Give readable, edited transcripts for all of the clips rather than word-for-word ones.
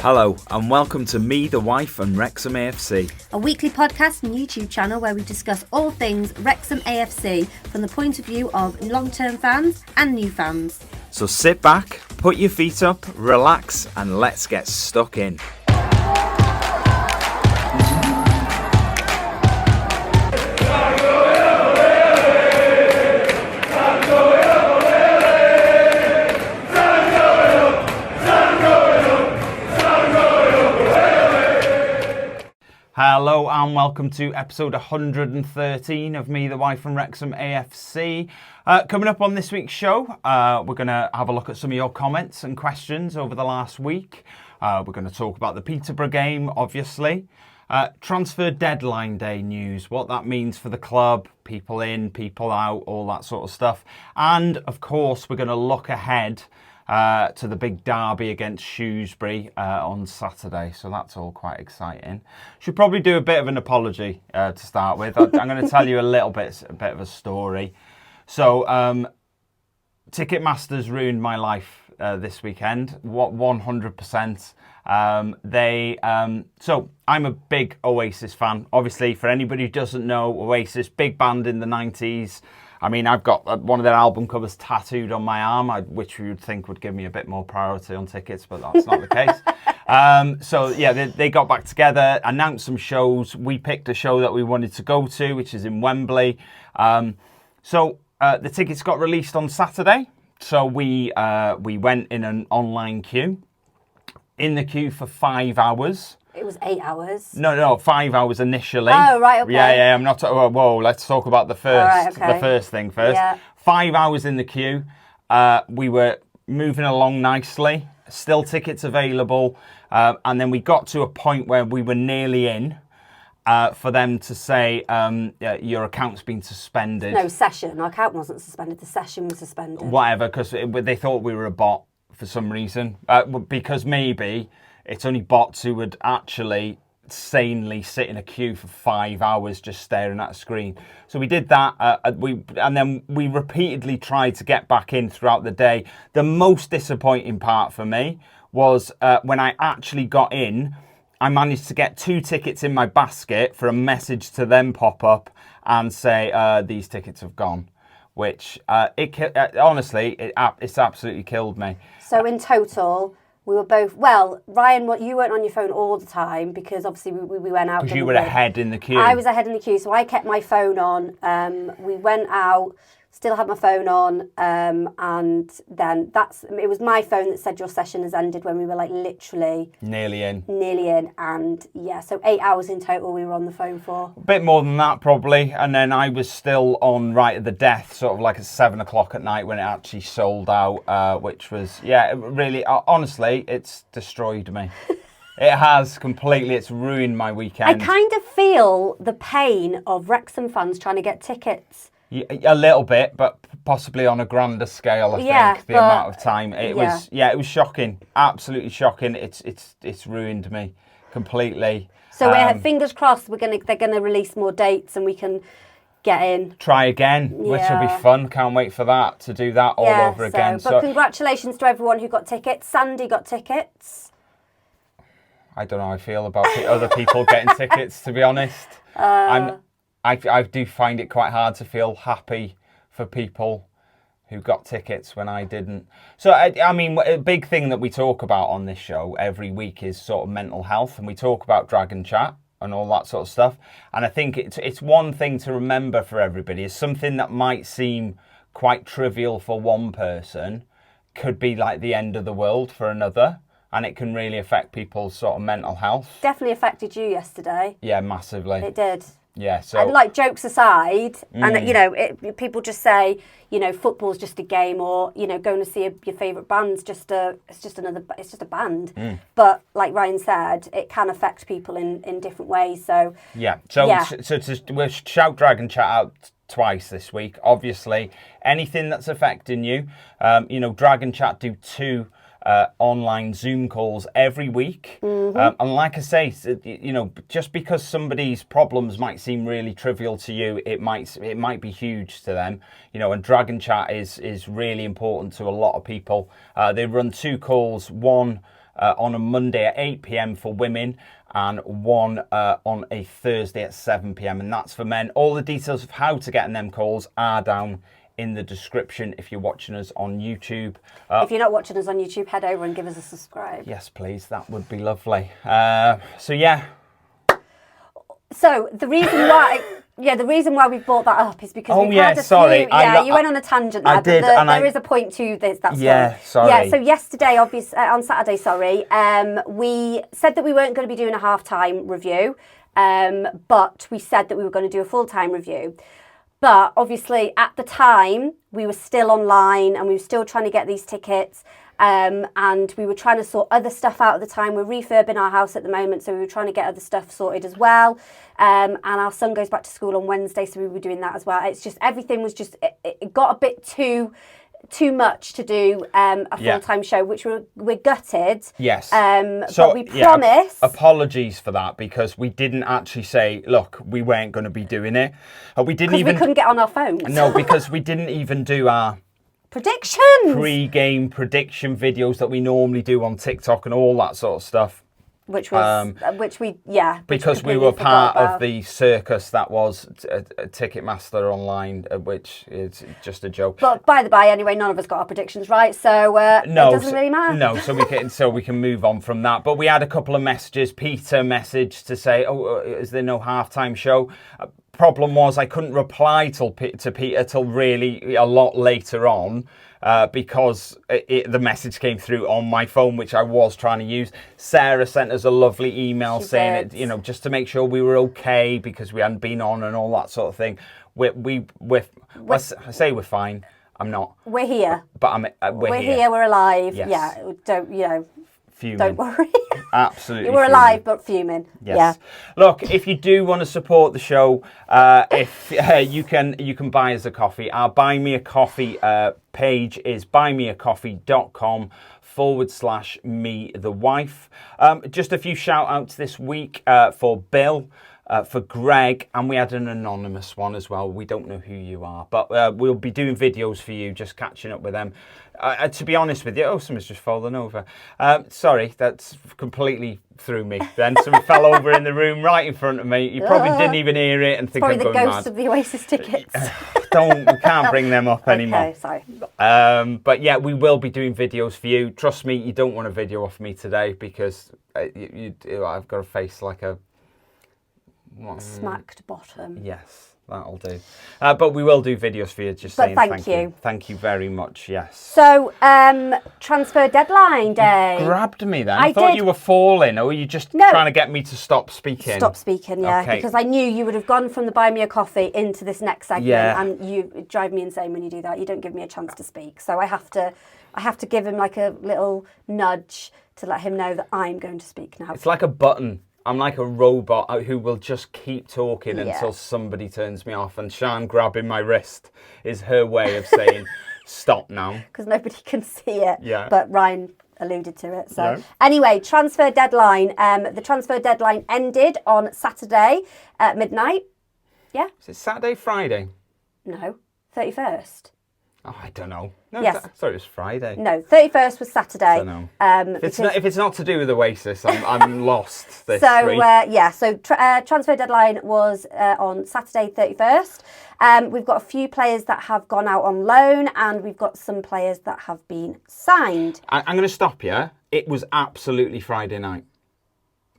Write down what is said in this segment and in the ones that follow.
Hello and welcome to Me, the Wife and Wrexham AFC. A weekly podcast and YouTube channel where we discuss all things Wrexham AFC from the point of view of long-term fans and new fans. So sit back, put your feet up, relax and let's get stuck in. Hello and welcome to episode 113 of Me, the Wife and Wrexham AFC. Coming up on this week's show, we're going to have a look at some of your comments and questions over the last week. We're going to talk about the Peterborough game, obviously. Transfer deadline day news, what that means for the club, people in, people out, all that sort of stuff. And, of course, we're going to look ahead to the big derby against Shrewsbury on Saturday. So that's all quite exciting. Should probably do a bit of an apology to start with. I'm going to tell you a bit of a story. So Ticketmaster's ruined my life this weekend. 100%. So I'm a big Oasis fan. Obviously, for anybody who doesn't know, Oasis, big band in the 90s. I mean, I've got one of their album covers tattooed on my arm, which you would think would give me a bit more priority on tickets, but that's not the case. So, yeah, they got back together, announced some shows. We picked a show that we wanted to go to, which is in Wembley. So the tickets got released on Saturday. So we went in an online queue, in the queue for 5 hours. It was 8 hours. No, 5 hours initially. Oh, right, okay. Yeah, I'm not... Whoa, let's talk about the first, right, okay. the first thing first. Yeah. 5 hours in the queue. We were moving along nicely. Still tickets available. And then we got to a point where we were nearly in for them to say, your account's been suspended. No, session. Our account wasn't suspended. The session was suspended. Whatever, because they thought we were a bot for some reason. Because maybe... it's only bots who would actually sanely sit in a queue for 5 hours just staring at a screen. So we did that, and then we repeatedly tried to get back in throughout the day. The most disappointing part for me was when I actually got in, I managed to get 2 tickets in my basket for a message to them pop up and say, these tickets have gone. Which, honestly, it's absolutely killed me. So in total... we were both, well, Ryan, you weren't on your phone all the time because obviously we went out. Because you were ahead in the queue. I was ahead in the queue, so I kept my phone on. We went out, still had my phone on, and then it was my phone that said your session has ended when we were like literally... nearly in, and yeah, so 8 hours in total we were on the phone for. A bit more than that probably, and then I was still on right at the death, sort of like at 7 o'clock at night when it actually sold out, which was, yeah, really, honestly, it's destroyed me. It has completely, it's ruined my weekend. I kind of feel the pain of Wrexham fans trying to get tickets. A little bit, but possibly on a grander scale, I think, the amount of time. It was shocking. Absolutely shocking. It's ruined me completely. So fingers crossed they're gonna release more dates and we can get in. Try again, which will be fun. Can't wait for that, to do that all over again. But congratulations to everyone who got tickets. Sandy got tickets. I don't know how I feel about other people getting tickets, to be honest. I do find it quite hard to feel happy for people who got tickets when I didn't. So, I mean, a big thing that we talk about on this show every week is sort of mental health, and we talk about Dragon Chat and all that sort of stuff. And I think it's one thing to remember for everybody is something that might seem quite trivial for one person could be like the end of the world for another. And it can really affect people's sort of mental health. Definitely affected you yesterday. Yeah, massively. It did. Yeah, so... and like, jokes aside, and, you know, people just say, you know, football's just a game, or, you know, going to see your favourite band's it's just a band. But, like Ryan said, it can affect people in different ways, so... yeah, so we'll shout Dragon Chat out twice this week. Obviously, anything that's affecting you, you know, Dragon Chat do 2... online Zoom calls every week. And like I say, you know, just because somebody's problems might seem really trivial to you, it might be huge to them. You know, and Dragon Chat is really important to a lot of people. They run 2 calls, one on a Monday at 8 p.m. for women, and one on a Thursday at 7 p.m. and that's for men. All the details of how to get in them calls are down in the description if you're watching us on YouTube. If you're not watching us on YouTube, head over and give us a subscribe. Yes, please. That would be lovely. So yeah. So the reason why we brought that up is because we've had a sorry. few. You went on a tangent there. I did, but and there is a point to this. That's sorry. Yeah. So yesterday, on Saturday, we said that we weren't going to be doing a half-time review, but we said that we were going to do a full-time review. But obviously, at the time, we were still online and we were still trying to get these tickets. And we were trying to sort other stuff out at the time. We're refurbing our house at the moment, so we were trying to get other stuff sorted as well. And our son goes back to school on Wednesday, so we were doing that as well. It's just everything was just it got a bit too much to do a full-time show, which we're gutted. Yes. But we promise. Apologies for that, because we didn't actually say, look, we weren't going to be doing it. We couldn't get on our phones. No, because we didn't even do our predictions, pre-game prediction videos that we normally do on TikTok and all that sort of stuff. Which was, because we were part of the circus that was Ticketmaster online, which is just a joke. But by the by, anyway, none of us got our predictions right, so it doesn't really matter. No, so we can move on from that. But we had a couple of messages. Peter messaged to say, is there no halftime show? Problem was I couldn't reply to Peter till really a lot later on. Because the message came through on my phone, which I was trying to use. Sarah sent us a lovely email saying it, just to make sure we were okay because we hadn't been on and all that sort of thing. I say we're fine. I'm not. We're here. But we're here. We're alive. Yes. Yeah. Fuming. Don't worry. Absolutely. We're alive but fuming. Yes. Yeah. Look, if you do want to support the show, if you can buy us a coffee. Our Buy Me a Coffee page is buymeacoffee.com/me the wife. Just a few shout outs this week for Bill. For Greg, and we had an anonymous one as well. We don't know who you are, but we'll be doing videos for you, just catching up with them. To be honest with you, someone's just fallen over. Sorry, that's completely threw me then. Someone fell over in the room right in front of me. You probably didn't even hear it and think I'm going mad. Probably the ghosts of the Oasis tickets. We can't bring them up anymore. Okay, sorry. But yeah, we will be doing videos for you. Trust me, you don't want a video off me today because I've got a face like a smacked bottom. Yes, that'll do. But we will do videos for you. Thank you. Thank you very much. Yes. So, transfer deadline day. You grabbed me then. I thought you were falling, or were you just trying to get me to stop speaking? Stop speaking, yeah. Okay. Because I knew you would have gone from the Buy Me a Coffee into this next segment, and you drive me insane when you do that. You don't give me a chance to speak, so I have to give him like a little nudge to let him know that I'm going to speak now. It's like a button. I'm like a robot who will just keep talking until somebody turns me off. And Siân grabbing my wrist is her way of saying, stop now. Because nobody can see it. Yeah. But Ryan alluded to it. So anyway, transfer deadline. The transfer deadline ended on Saturday at midnight. Yeah. Is it Saturday, Friday? No, 31st. Oh, I don't know. No, yes. I thought it was Friday. No, 31st was Saturday. I don't know. If it's not to do with Oasis, I'm lost this week. So transfer deadline was on Saturday 31st. We've got a few players that have gone out on loan, and we've got some players that have been signed. I'm going to stop you. It was absolutely Friday night.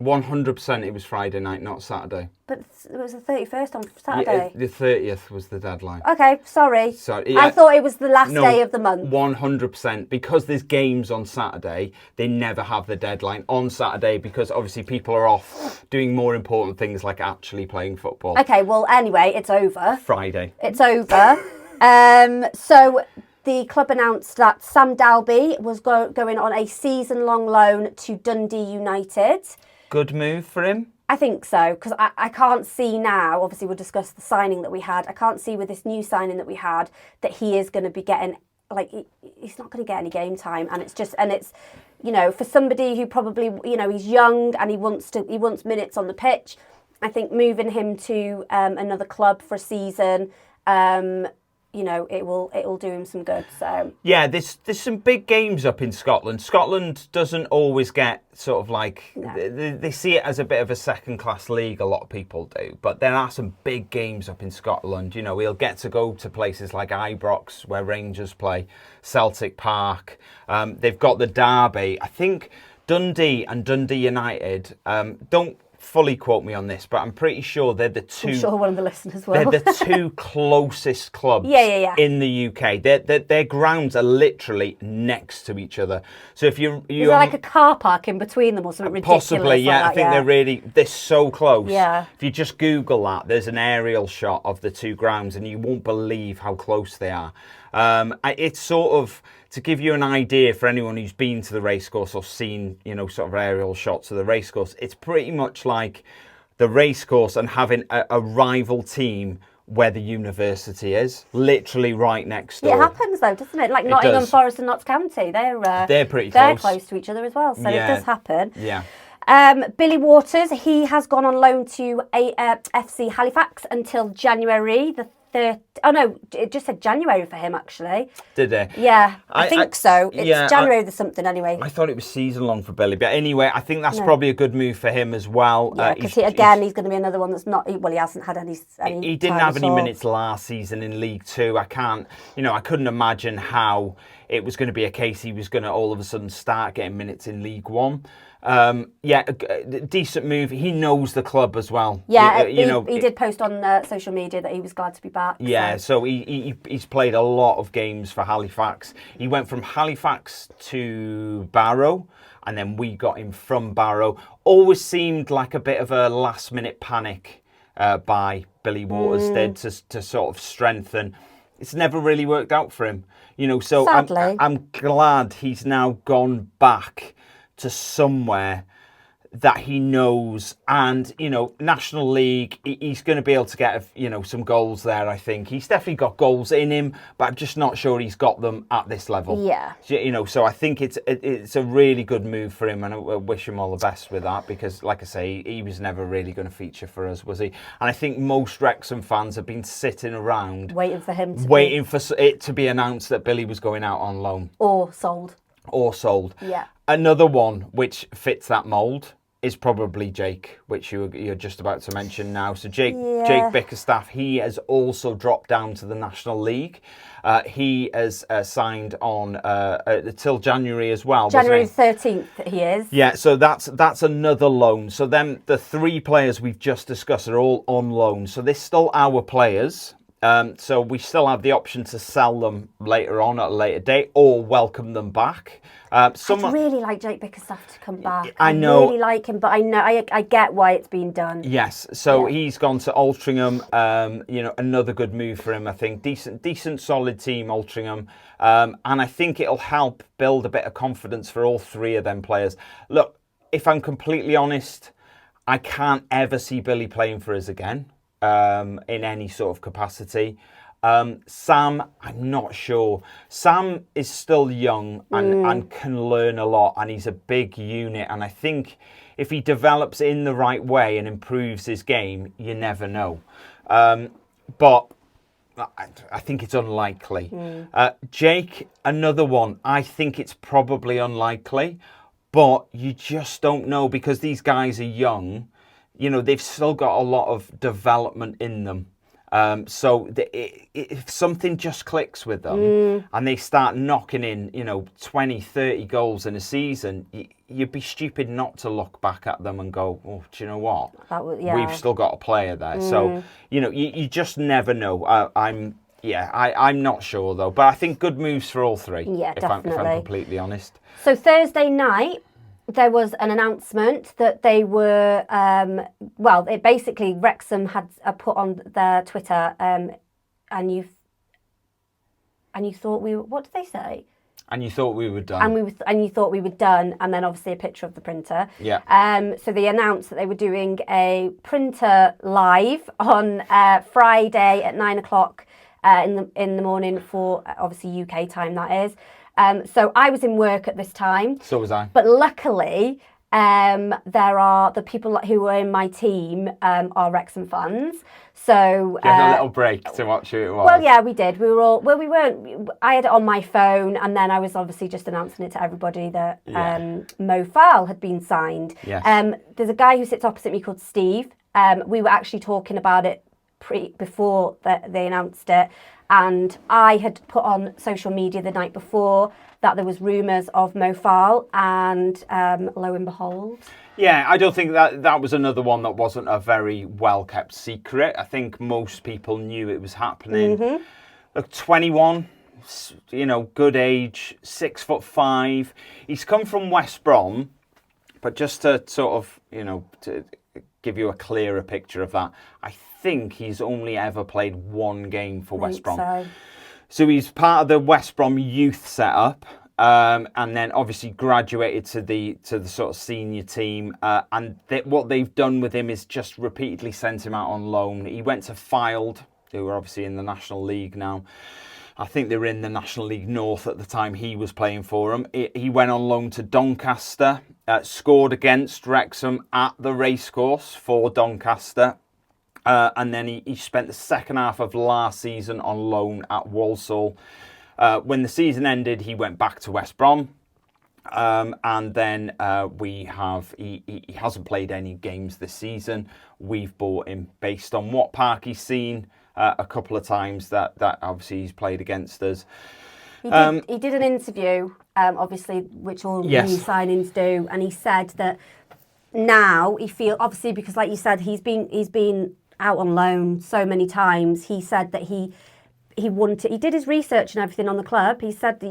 100% it was Friday night, not Saturday. But it was the 31st on Saturday. The 30th was the deadline. Okay, sorry. I thought it was the last day of the month. 100%. Because there's games on Saturday, they never have the deadline on Saturday because obviously people are off doing more important things like actually playing football. Okay, well, anyway, it's over. Friday. It's over. So the club announced that Sam Dalby was going on a season-long loan to Dundee United. Good move for him? I think so, because I can't see now, obviously we'll discuss the signing that we had, I can't see with this new signing that we had that he is going to be getting, he's not going to get any game time, and it's for somebody who probably, he's young and he wants minutes on the pitch. I think moving him to another club for a season you know, it'll do him some good. So yeah, there's some big games up in Scotland. Scotland doesn't always get sort of like they see it as a bit of a second-class league. A lot of people do, but there are some big games up in Scotland. You know, we'll get to go to places like Ibrox, where Rangers play, Celtic Park. They've got the derby. I think Dundee and Dundee United. Don't fully quote me on this, but I'm pretty sure they're the two. I'm sure one of the listeners will. They're the two closest clubs in the UK. Their grounds are literally next to each other. So if you is there like a car park in between them or something ridiculous? Possibly, yeah. Like that, I think they're so close. Yeah. If you just Google that, there's an aerial shot of the two grounds, and you won't believe how close they are. It's sort of, to give you an idea for anyone who's been to the racecourse or seen, you know, sort of aerial shots of the racecourse, it's pretty much like the racecourse and having a rival team where the university is, literally right next door. It happens though, doesn't it? Like Nottingham Forest and Notts County, they're pretty close. They're close to each other as well, so it does happen. Yeah. Billy Waters, he has gone on loan to FC Halifax until January the 3rd. Oh no, it just said January for him actually. Did they? Yeah, I think so. It's January the something anyway. I thought it was season long for Billy, but anyway, I think that's probably a good move for him as well. Yeah, because he's going to be another one that's not. Well, he hasn't had any. He didn't have any minutes last season in League Two. I couldn't imagine how it was going to be a case he was going to all of a sudden start getting minutes in League One. A decent move. He knows the club as well. Yeah, he did post on social media that he was glad to be back. Yeah, so he's played a lot of games for Halifax. He went from Halifax to Barrow, and then we got him from Barrow. Always seemed like a bit of a last-minute panic by Billy Waters did to sort of strengthen. It's never really worked out for him, you know. So I'm glad he's now gone back to somewhere that he knows, and you know, National League, he's going to be able to get some goals there. I think he's definitely got goals in him, but I'm just not sure he's got them at this level. Yeah, you know, so I think it's a really good move for him, and I wish him all the best with that, because like I say, he was never really going to feature for us, was he? And I think most Wrexham fans have been sitting around waiting for it to be announced that Billy was going out on loan or sold. Yeah. Another one which fits that mould is probably Jake, which you're just about to mention now. So Jake Bickerstaff, he has also dropped down to the National League. He has signed on till January as well. January 13th he is. Yeah, so that's another loan. So then the three players we've just discussed are all on loan. So they're still our players. So we still have the option to sell them later on at a later date or welcome them back. I'd really like Jake Bickerstaff to come back. I know. I really like him, but I get why it's been done. Yes, so he's gone to Altrincham. Another good move for him, I think. Decent, solid team, Altrincham. And I think it'll help build a bit of confidence for all three of them players. Look, if I'm completely honest, I can't ever see Billy playing for us again. In any sort of capacity. Sam, I'm not sure. Sam is still young and can learn a lot, and he's a big unit, and I think if he develops in the right way and improves his game, you never know. But I think it's unlikely. Jake, another one. I think it's probably unlikely, but you just don't know, because these guys are young. You know, they've still got a lot of development in them. If something just clicks with them and they start knocking in, 20, 30 goals in a season, you'd be stupid not to look back at them and go, oh, do you know what? We've still got a player there. So, you just never know. I'm not sure, though. But I think good moves for all three, if I'm completely honest. So Thursday night, there was an announcement that they were, Wrexham had put on their Twitter, and you thought we were, what did they say? And you thought we were done. And you thought we were done, and then obviously a picture of the printer. Yeah. So they announced that they were doing a printer live on Friday at 9:00 in the morning for obviously UK time, that is. So I was in work at this time. So was I. But luckily, There are the people who were in my team are Wrexham fans. So you had a little break to watch who it was. Well, yeah, we did. We were all we weren't. I had it on my phone, and then I was obviously just announcing it to everybody that Mo Faal had been signed. Yes. There's a guy who sits opposite me called Steve. We were actually talking about it before they announced it, and I had put on social media the night before that there was rumours of Mo Faal, and lo and behold. Yeah, I don't think that was another one that wasn't a very well-kept secret. I think most people knew it was happening. Mm-hmm. Look, 21, good age, 6'5". He's come from West Brom, but just to sort of, to give you a clearer picture of that, I think he's only ever played one game for West Brom. So he's part of the West Brom youth setup. And then obviously graduated to the sort of senior team, and what they've done with him is just repeatedly sent him out on loan. He went to Fylde, who are obviously in the National League now. I think they were in the National League North at the time he was playing for them. He went on loan to Doncaster, scored against Wrexham at the racecourse for Doncaster, and then he spent the second half of last season on loan at Walsall. When the season ended, he went back to West Brom, and then he hasn't played any games this season. We've bought him based on what Park he's seen a couple of times that obviously he's played against us. He did an interview, obviously, which all new signings do, and he said that now he feels, obviously, because like you said, he's been out on loan so many times. He said that he did his research and everything on the club. He said,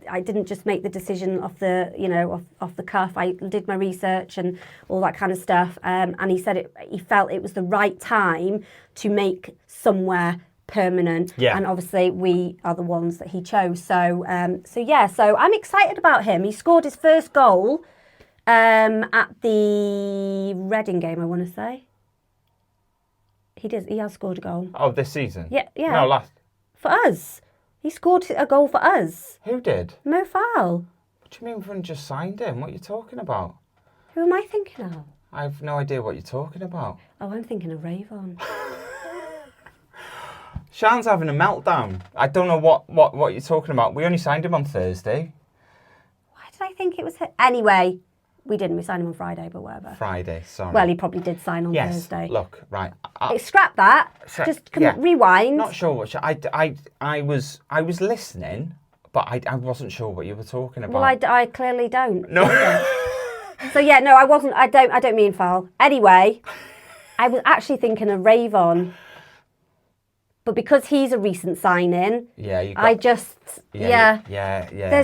I didn't just make the decision off the cuff. I did my research and all that kind of stuff. And he said he felt it was the right time to make somewhere permanent. Yeah. And obviously we are the ones that he chose. So I'm excited about him. He scored his first goal at the Reading game, I want to say. He has scored a goal. Oh, this season? Yeah. No, last. For us. He scored a goal for us. Who did? Mo Faal. What do you mean we haven't just signed him? What are you talking about? Who am I thinking of? I have no idea what you're talking about. Oh, I'm thinking of Ravon. Siân's having a meltdown. I don't know what you're talking about. We only signed him on Thursday. Why did I think it was him? Anyway, we didn't. We signed him on Friday, but whatever. Friday, sorry. Well, he probably did sign on Thursday. Look, right. Scrap that. Just rewind. Not sure what. I was listening, but I wasn't sure what you were talking about. Well, I clearly don't. No. So yeah, no, I wasn't. I don't mean foul. Anyway, I was actually thinking of Ravon. But because he's a recent sign-in,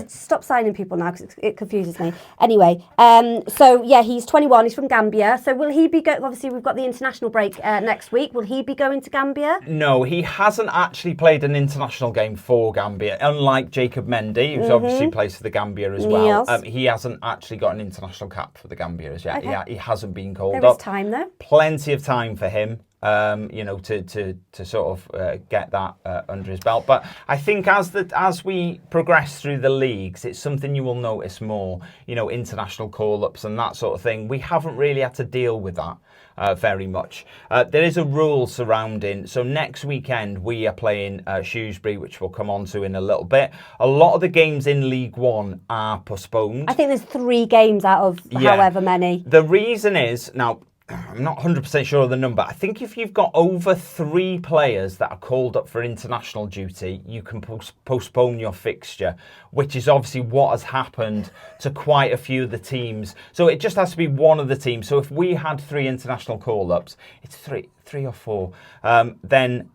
stop signing people now because it confuses me. Anyway, he's 21. He's from Gambia. So will he be obviously, we've got the international break next week. Will he be going to Gambia? No, he hasn't actually played an international game for Gambia. Unlike Jacob Mendy, who's obviously plays for the Gambia as well. Yes. He hasn't actually got an international cap for the Gambia as yet. Okay. He hasn't been called up. There is time though. Plenty of time for him. To sort of get that under his belt. But I think as we progress through the leagues, it's something you will notice more, international call-ups and that sort of thing. We haven't really had to deal with that very much. There is a rule surrounding, so next weekend we are playing Shrewsbury, which we'll come on to in a little bit. A lot of the games in League One are postponed. I think there's 3 games out of however many. The reason is, now, I'm not 100% sure of the number. I think if you've got over 3 players that are called up for international duty, you can postpone your fixture, which is obviously what has happened to quite a few of the teams. So it just has to be one of the teams. So if we had 3 international call-ups, it's 3 or 4. Then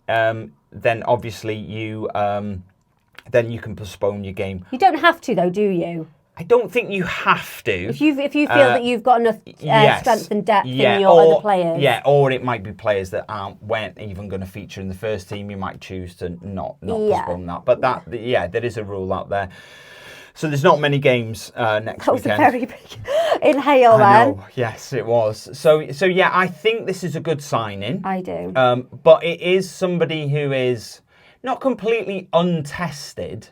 obviously you can postpone your game. You don't have to though, do you? I don't think you have to. If you feel that you've got enough strength and depth in your other players. Yeah, or it might be players that weren't even going to feature in the first team. You might choose to not postpone that. But there is a rule out there. So there's not many games next weekend. That was a very big inhale then. I know, yes, it was. So yeah, I think this is a good signing. I do. But it is somebody who is not completely untested,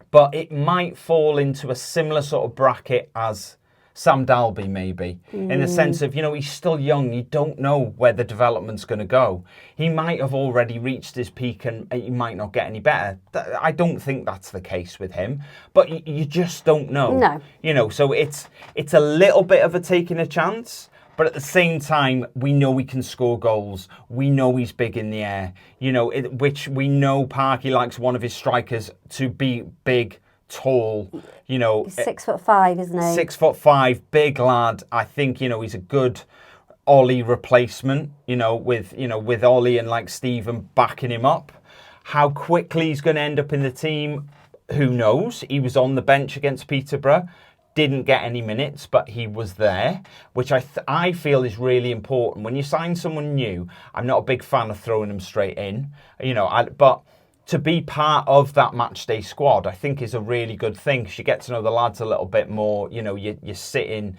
but it might fall into a similar sort of bracket as Sam Dalby, maybe, in the sense of, he's still young. You don't know where the development's going to go. He might have already reached his peak and he might not get any better. I don't think that's the case with him, but you just don't know. No. So it's a little bit of a taking a chance, but at the same time, we know he can score goals. We know he's big in the air, which we know Parky likes one of his strikers to be big, tall, He's 6'5", isn't he? 6'5", big lad. I think, he's a good Ollie replacement, with Ollie and like Stephen backing him up. How quickly he's going to end up in the team, who knows? He was on the bench against Peterborough, didn't get any minutes, but he was there, which I feel is really important. When you sign someone new, I'm not a big fan of throwing them straight in, but to be part of that matchday squad, I think is a really good thing, because you get to know the lads a little bit more. You're sitting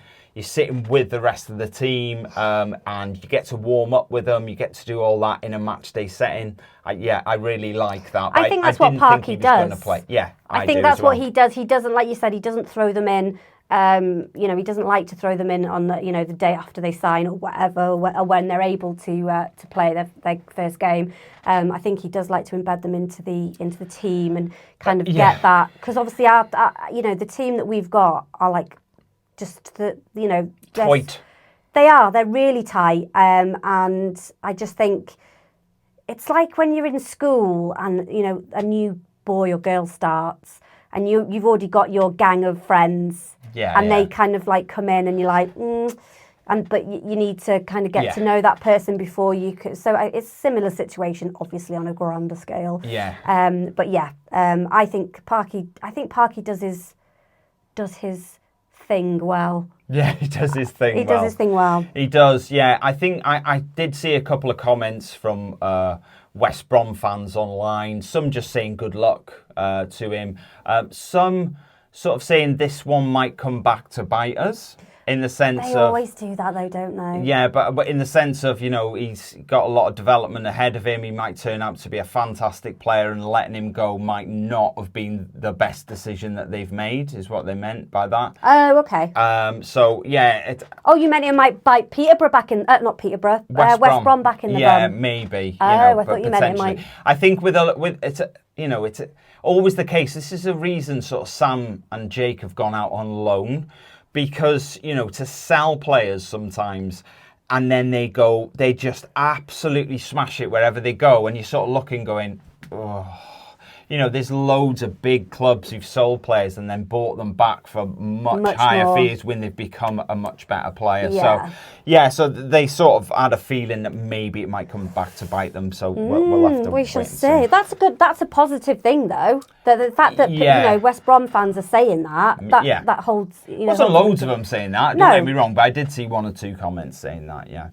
with the rest of the team, and you get to warm up with them. You get to do all that in a matchday setting. I really like that. I think that's what Parky does. Yeah, I think that's what he does. He doesn't, like you said, he doesn't throw them in. He doesn't like to throw them in on the day after they sign or whatever, or when they're able to play their first game. I think he does like to embed them into the team and kind of get that, because obviously our the team that we've got are like just tight. They're really tight, and I just think it's like when you're in school and a new boy or girl starts and you've already got your gang of friends. They kind of like come in and you're like, but you need to kind of get to know that person before you could. So it's a similar situation, obviously on a grander scale. I think Parky does his thing well. Yeah, he does his thing well. He does his thing well. He does, yeah. I think I did see a couple of comments from West Brom fans online. Some just saying good luck to him. Some sort of saying this one might come back to bite us, in the sense of... They always do that though, don't they? Yeah, but in the sense of, he's got a lot of development ahead of him. He might turn out to be a fantastic player, and letting him go might not have been the best decision that they've made, is what they meant by that. Oh, okay. So, yeah... you meant it might bite Peterborough back in... not Peterborough. West Brom back in the Yeah, bum. maybe. I thought you meant it might... I think it's always the case. This is a reason sort of Sam and Jake have gone out on loan, because, to sell players sometimes, and then they just absolutely smash it wherever they go, and you're sort of looking going, oh. There's loads of big clubs who've sold players and then bought them back for much higher more fees when they've become a much better player. Yeah. So they sort of had a feeling that maybe it might come back to bite them. So we'll have to we shall wait and see. That's a positive thing, though. The fact that West Brom fans are saying that holds. Wasn't loads of them saying that. Don't get me wrong, but I did see one or two comments saying that. Yeah.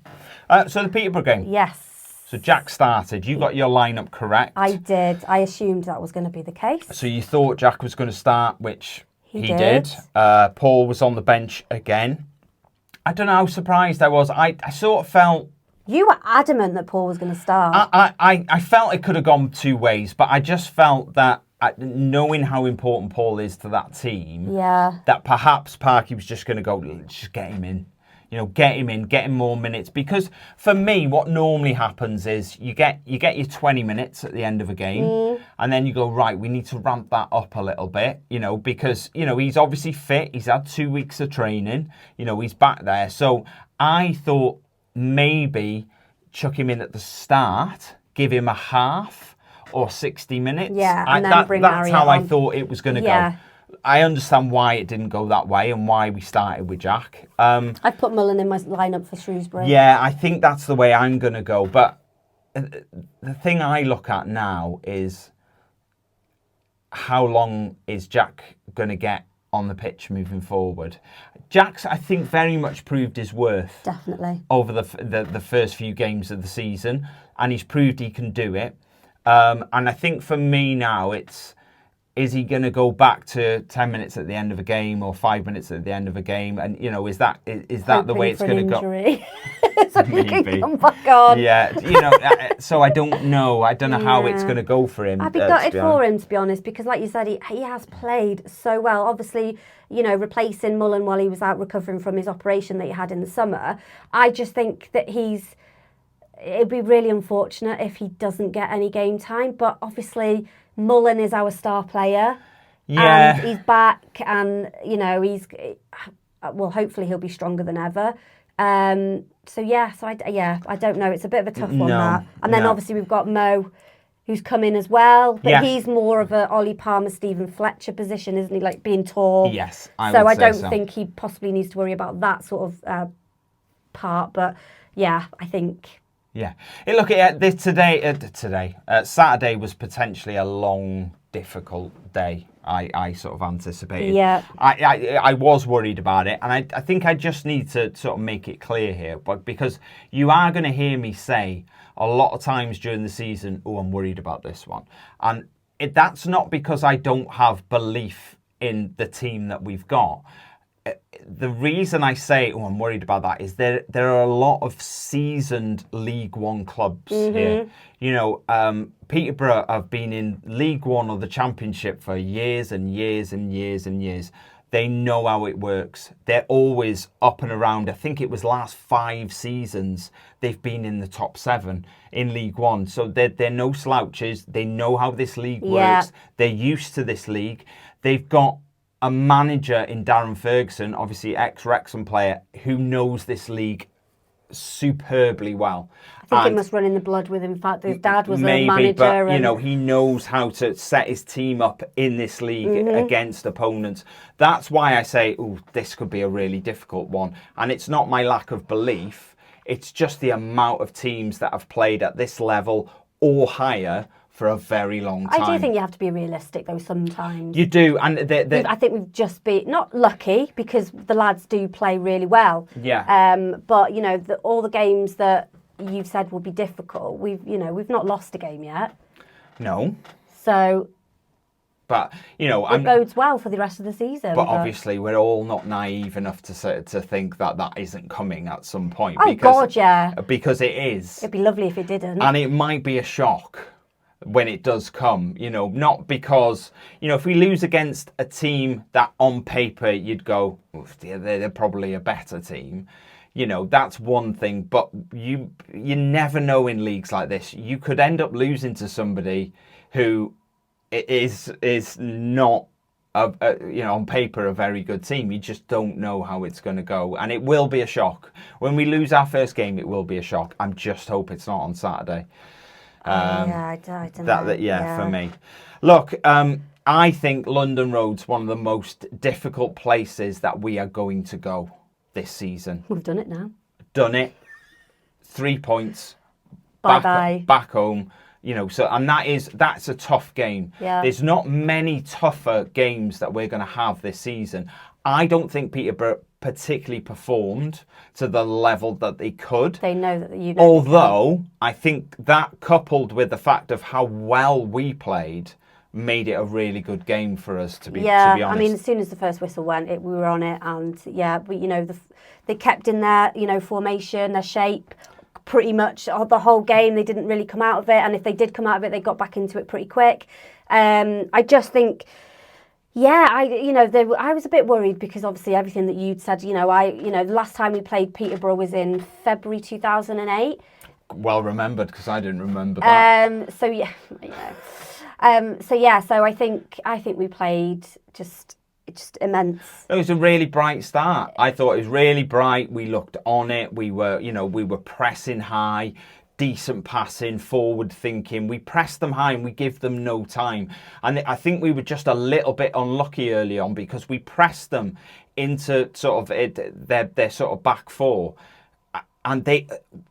So the Peterborough game. Yes. So Jack started. You got your lineup correct. I did. I assumed that was going to be the case. So you thought Jack was going to start, which he did. Paul was on the bench again. I don't know how surprised I was. I sort of felt... You were adamant that Paul was going to start. I felt it could have gone two ways, but I just felt that knowing how important Paul is to that team, that perhaps Parky was just going to go, just get him in. Get him in, get him more minutes. Because for me, what normally happens is you get your 20 minutes at the end of a game, and then you go, right, we need to ramp that up a little bit, because, he's obviously fit. He's had 2 weeks of training. He's back there. So I thought maybe chuck him in at the start, give him a half or 60 minutes. Yeah, and then bring That's how on. I thought it was going to go. I understand why it didn't go that way and why we started with Jack. I put Mullen in my lineup for Shrewsbury. Yeah, I think that's the way I'm going to go. But the thing I look at now is how long is Jack going to get on the pitch moving forward? Jack's, I think, very much proved his worth. Definitely. Over the first few games of the season, and he's proved he can do it. And I think for me now, it's is he going to go back to 10 minutes at the end of a game or 5 minutes at the end of a game? And, you know, is that the way it's going to go? So he can come back on. Yeah, you know, so I don't know. I don't know how it's going to go for him. I'd be gutted for him, to be honest, because like you said, he has played so well. Obviously, you know, replacing Mullen while he was out recovering from his operation that he had in the summer. I just think that it'd be really unfortunate if he doesn't get any game time. But obviously, Mullen is our star player. Yeah. And he's back, and, you know, hopefully he'll be stronger than ever. I don't know. It's a bit of a tough one, that. And then obviously we've got Mo, who's come in as well. But he's more of a Ollie Palmer, Stephen Fletcher position, isn't he? Like being tall. Yes, I don't think he possibly needs to worry about that sort of part. But yeah, I think. Yeah. Look, Saturday was potentially a long, difficult day. I sort of anticipated. Yeah. I was worried about it, and I think I just need to sort of make it clear here, but because you are going to hear me say a lot of times during the season, "Oh, I'm worried about this one," and that's not because I don't have belief in the team that we've got. The reason I say, "Oh, I'm worried about that," is there are a lot of seasoned League One clubs here. You know, Peterborough have been in League One or the Championship for years and years and years and years. They know how it works. They're always up and around. I think it was last 5 seasons they've been in the top 7 in League One. So they're no slouches. They know how this league works. They're used to this league. They've got a manager in Darren Ferguson, obviously ex-Wrexham player, who knows this league superbly well. I think it must run in the blood with him. In fact, his dad was a manager. But, you know, he knows how to set his team up in this league against opponents. That's why I say, oh, this could be a really difficult one. And it's not my lack of belief. It's just the amount of teams that have played at this level or higher for a very long time. I do think you have to be realistic, though, sometimes. You do. And I think we've just been, not lucky, because the lads do play really well. Yeah. But, you know, all the games that you've said will be difficult, we've not lost a game yet. No. So... But, you know... It bodes well for the rest of the season. But obviously, we're all not naive enough to think that isn't coming at some point. Oh, God, yeah. Because it is. It'd be lovely if it didn't. And it might be a shock when it does come, you know, not because, you know, if we lose against a team that on paper you'd go, they're probably a better team, you know, that's one thing. But you never know in leagues like this. You could end up losing to somebody who is not, you know, on paper a very good team. You just don't know how it's going to go. And it will be a shock. When we lose our first game, it will be a shock. I just hope it's not on Saturday. I don't know. For me. Look, I think London Road's one of the most difficult places that we are going to go this season. We've done it now. Done it. 3 points. Bye-bye. Back home. You know, so, and that's a tough game. Yeah. There's not many tougher games that we're going to have this season. I don't think Peterborough particularly performed to the level that they could. They know that you know. Although I think that, coupled with the fact of how well we played, made it a really good game for us. To be honest. I mean, as soon as the first whistle went, we were on it, and you know, they kept in their, you know, formation, their shape. Pretty much the whole game, they didn't really come out of it, and if they did come out of it, they got back into it pretty quick. I just think. I was a bit worried because obviously everything that you'd said, the last time we played Peterborough was in February 2008. Well remembered, because I didn't remember that. So I think we played just immense. It was a really bright start. I thought it was really bright. We looked on it. We were pressing high. Decent passing, forward thinking. We press them high and we give them no time. And I think we were just a little bit unlucky early on because we pressed them into sort of their sort of back four. And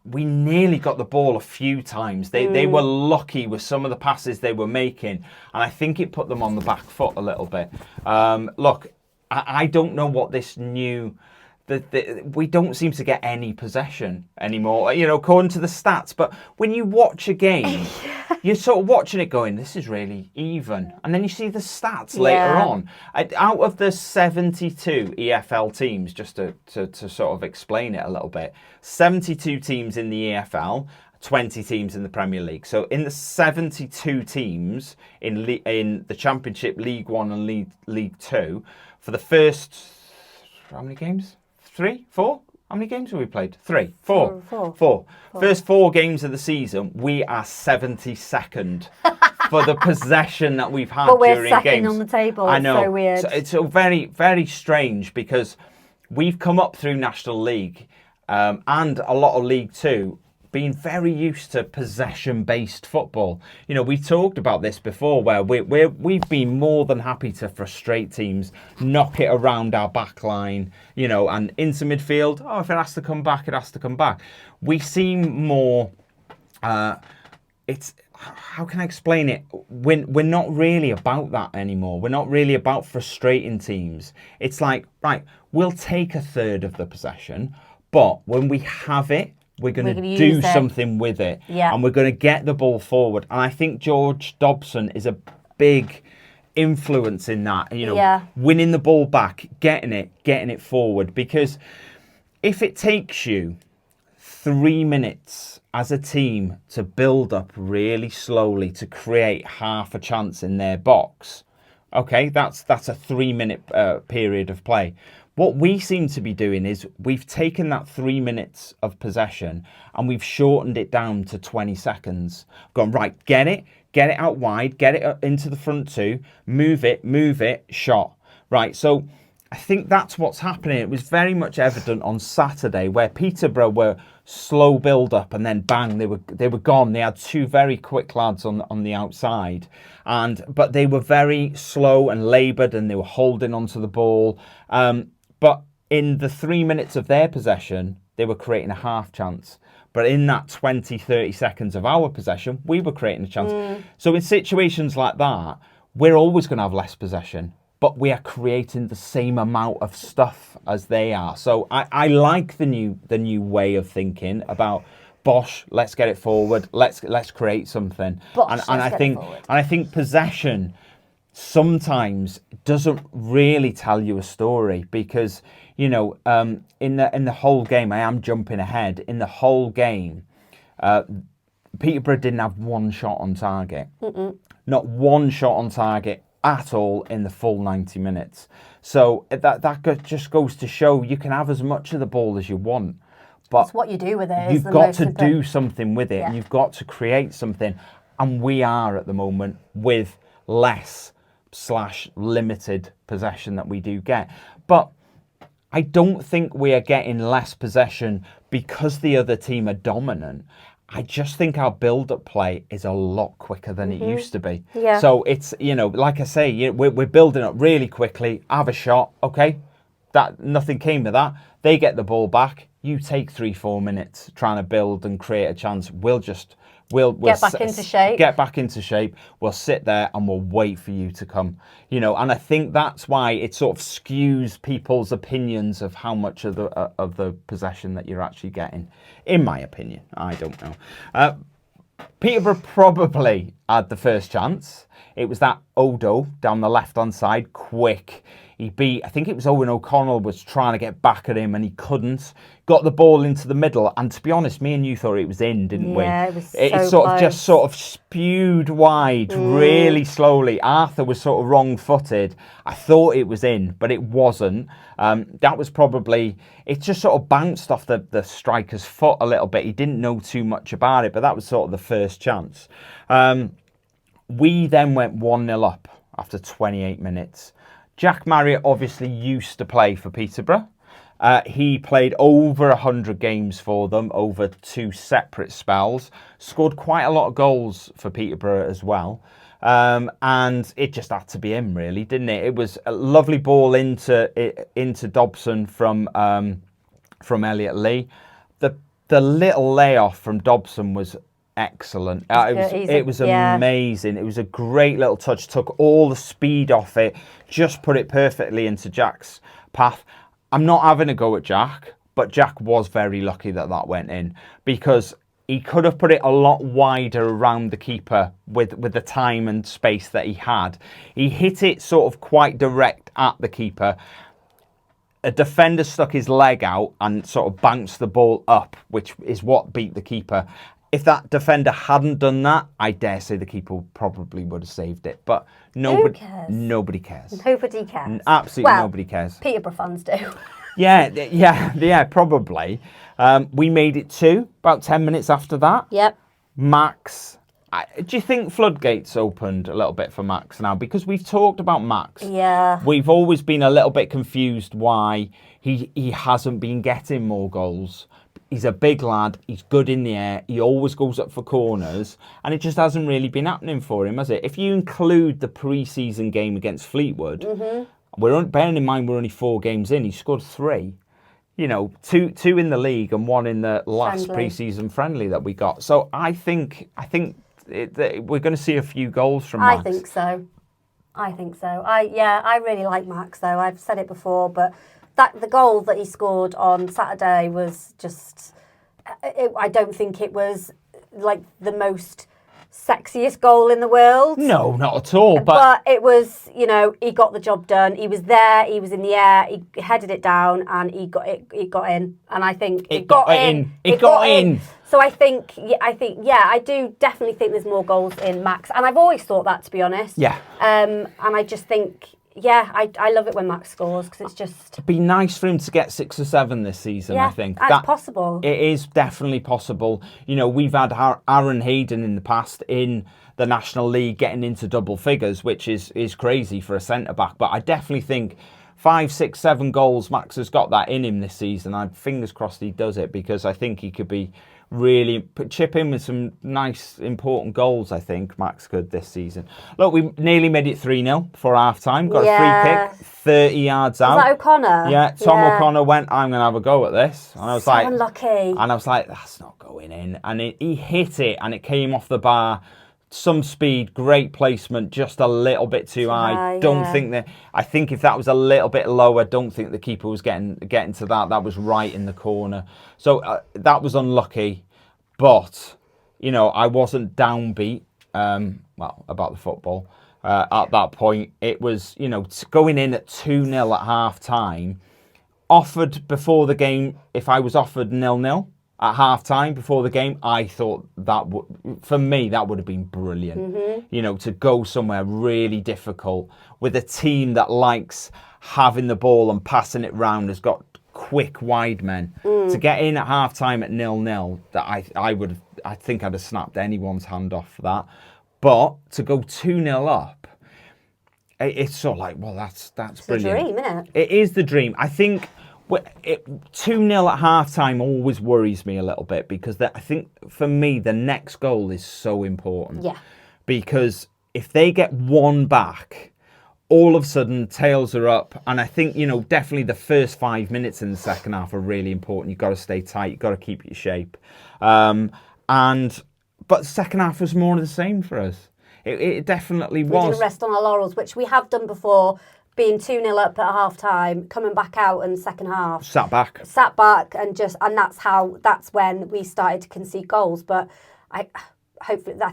we nearly got the ball a few times. They were lucky with some of the passes they were making. And I think it put them on the back foot a little bit. Look, I don't know what this new we don't seem to get any possession anymore, according to the stats. But when you watch a game, you're sort of watching it going, this is really even. And then you see the stats later on. Out of the 72 EFL teams, just to sort of explain it a little bit, 72 teams in the EFL, 20 teams in the Premier League. So in the 72 teams in the Championship, League One and League Two, for the first, how many games? 3? 4? How many games have we played? 3? 4? 4. First 4 games of the season, we are 72nd for the possession that we've had during games. But we're second on the table. I know. It's so weird. So it's so very, very strange because we've come up through National League and a lot of League Two, being very used to possession-based football. We talked about this before, where we've been more than happy to frustrate teams, knock it around our back line, and into midfield. Oh, if it has to come back, it has to come back. We seem more. It's how can I explain it? We're not really about that anymore. We're not really about frustrating teams. It's like, right, we'll take a third of the possession, but when we have it, we're going to do something with it. Yeah. And we're going to get the ball forward. And I think George Dobson is a big influence in that, winning the ball back, getting it forward. Because if it takes you 3 minutes as a team to build up really slowly to create half a chance in their box, okay, that's a 3-minute period of play. What we seem to be doing is we've taken that 3 minutes of possession and we've shortened it down to 20 seconds. Gone, right, get it out wide, get it into the front two, move it, shot. Right, so I think that's what's happening. It was very much evident on Saturday where Peterborough were slow build up and then bang, they were gone. They had 2 very quick lads on the outside, but they were very slow and laboured and they were holding onto the ball. But in the 3 minutes of their possession, they were creating a half chance. But in that 20, 30 seconds of our possession, we were creating a chance. So in situations like that, we're always going to have less possession, but we are creating the same amount of stuff as they are. So I like the new way of thinking about, Bosh, let's get it forward. Let's create something. I think possession sometimes doesn't really tell you a story because, in the whole game, I am jumping ahead. In the whole game, Peterborough didn't have one shot on target. Not one shot on target at all in the full 90 minutes. So that just goes to show you can have as much of the ball as you want. But it's what you do with it. You've got to do something with it. Yeah. And you've got to create something. And we are at the moment with less/limited possession that we do get. But I don't think we are getting less possession because the other team are dominant. I just think our build-up play is a lot quicker than it used to be. Yeah. So it's, like I say, we're building up really quickly, have a shot, okay? Nothing came of that. They get the ball back. You take 3-4 minutes trying to build and create a chance. We'll get back into shape. Get back into shape. We'll sit there and we'll wait for you to come. And I think that's why it sort of skews people's opinions of how much of the possession that you're actually getting. In my opinion, I don't know. Peterborough probably had the first chance. It was that Odo down the left-hand side, quick. He beat, I think it was Owen O'Connell was trying to get back at him and he couldn't. Got the ball into the middle, and to be honest, me and you thought it was in, didn't we? Yeah, it was It sort of spewed wide really slowly. Arthur was sort of wrong-footed. I thought it was in, but it wasn't. That was probably, it just sort of bounced off the striker's foot a little bit. He didn't know too much about it, but that was sort of the first chance. We then went 1-0 up after 28 minutes. Jack Marriott obviously used to play for Peterborough. He played over 100 games for them over 2 separate spells. Scored quite a lot of goals for Peterborough as well. And it just had to be him, really, didn't it? It was a lovely ball into Dobson from Elliot Lee. The little layoff from Dobson was excellent. It was amazing. It was a great little touch. Took all the speed off it. Just put it perfectly into Jack's path. I'm not having a go at Jack, but Jack was very lucky that that went in, because he could have put it a lot wider around the keeper with the time and space that he had. He hit it sort of quite direct at the keeper. A defender stuck his leg out and sort of bounced the ball up, which is what beat the keeper. If that defender hadn't done that, I dare say the keeper probably would have saved it. But nobody cares. Nobody cares. Absolutely nobody cares. Peterborough fans do. Yeah, probably. We made it 2, about 10 minutes after that. Yep. Max, do you think floodgates opened a little bit for Max now? Because we've talked about Max. Yeah. We've always been a little bit confused why he hasn't been getting more goals. He's a big lad. He's good in the air. He always goes up for corners. And it just hasn't really been happening for him, has it? If you include the pre-season game against Fleetwood, bearing in mind we're only 4 games in, he scored 3. You know, two in the league and 1 in the last pre-season friendly that we got. So I think we're going to see a few goals from Max. I think so. I really like Max, though. I've said it before, but the goal that he scored on Saturday was just... I don't think it was like the most sexiest goal in the world. No, not at all. But it was, you know, he got the job done. He was there. He was in the air. He headed it down, and he got in. And I think it got in. It got in. So I think, I do definitely think there's more goals in Max, and I've always thought that, to be honest. Yeah. And I just think. Yeah, I love it when Max scores, because it's just... It'd be nice for him to get 6 or 7 this season, I think. That's possible. It is definitely possible. You know, we've had Aaron Hayden in the past in the National League getting into double figures, which is crazy for a centre-back. But I definitely think 5, 6, 7 goals, Max has got that in him this season. I'm fingers crossed he does it, because I think he could be really chip in with some nice, important goals, I think Max could this season. Look, we nearly made it 3-0 before half-time. Got a free kick, 30 yards out. Was that O'Connor? Yeah, Tom O'Connor went, I'm going to have a go at this. And I was like... unlucky. And I was like, that's not going in. And he hit it, and it came off the bar. Some speed, great placement, just a little bit too high. I think if that was a little bit lower, don't think the keeper was getting to that. That was right in the corner. So that was unlucky. But, you know, I wasn't downbeat, about the football. At that point, it was, you know, going in at 2-0 at half-time. Offered before the game, if I was offered 0-0 at half-time before the game, I thought for me, that would have been brilliant. You know, to go somewhere really difficult with a team that likes having the ball and passing it round, has got quick wide men. To get in at half-time at 0-0, that I think I'd have snapped anyone's hand off for that. But to go 2-0 up, it's sort of like, well, that's brilliant. It's the dream, isn't it? It is the dream. I think 2-0 at half-time always worries me a little bit, because I think, for me, the next goal is so important. Yeah. Because if they get 1 back, all of a sudden, tails are up. And I think, you know, definitely the first 5 minutes in the second half are really important. You've got to stay tight. You've got to keep your shape. But the second half was more of the same for us. It definitely was. We didn't rest on our laurels, which we have done before, being 2-0 up at half-time, coming back out in the second half. Sat back, and that's when we started to concede goals. But I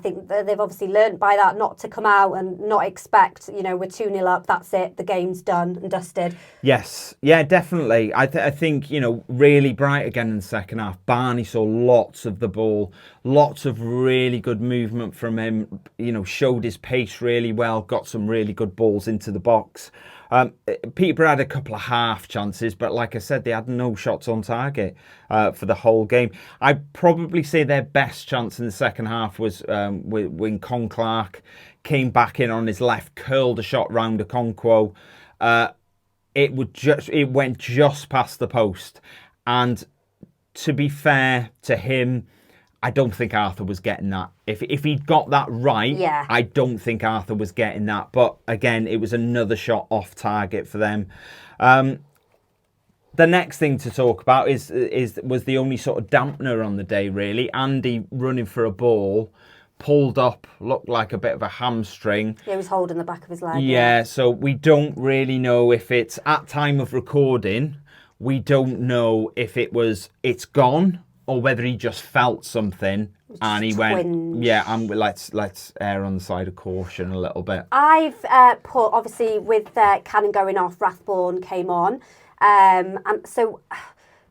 think they've obviously learned by that not to come out and not expect, you know, we're 2-0 up, that's it, the game's done and dusted. Yes, yeah, definitely. I think, you know, really bright again in the second half. Barney saw lots of the ball, lots of really good movement from him, you know, showed his pace really well, got some really good balls into the box. Peterborough had a couple of half chances, but like I said, they had no shots on target for the whole game. I'd probably say their best chance in the second half was when Con Clark came back in on his left, curled a shot round a Conquo. It went just past the post. And to be fair to him, I don't think Arthur was getting that. If he'd got that right, yeah. I don't think Arthur was getting that. But again, it was another shot off target for them. The next thing to talk about was the only sort of dampener on the day, really. Andy running for a ball, pulled up, looked like a bit of a hamstring. Yeah, he was holding the back of his leg. Yeah, so we don't really know if it's at time of recording. we don't know if it's gone or whether he just felt something and he went, let's err on the side of caution a little bit. I've put, obviously, with Cannon going off, Rathbone came on. And so,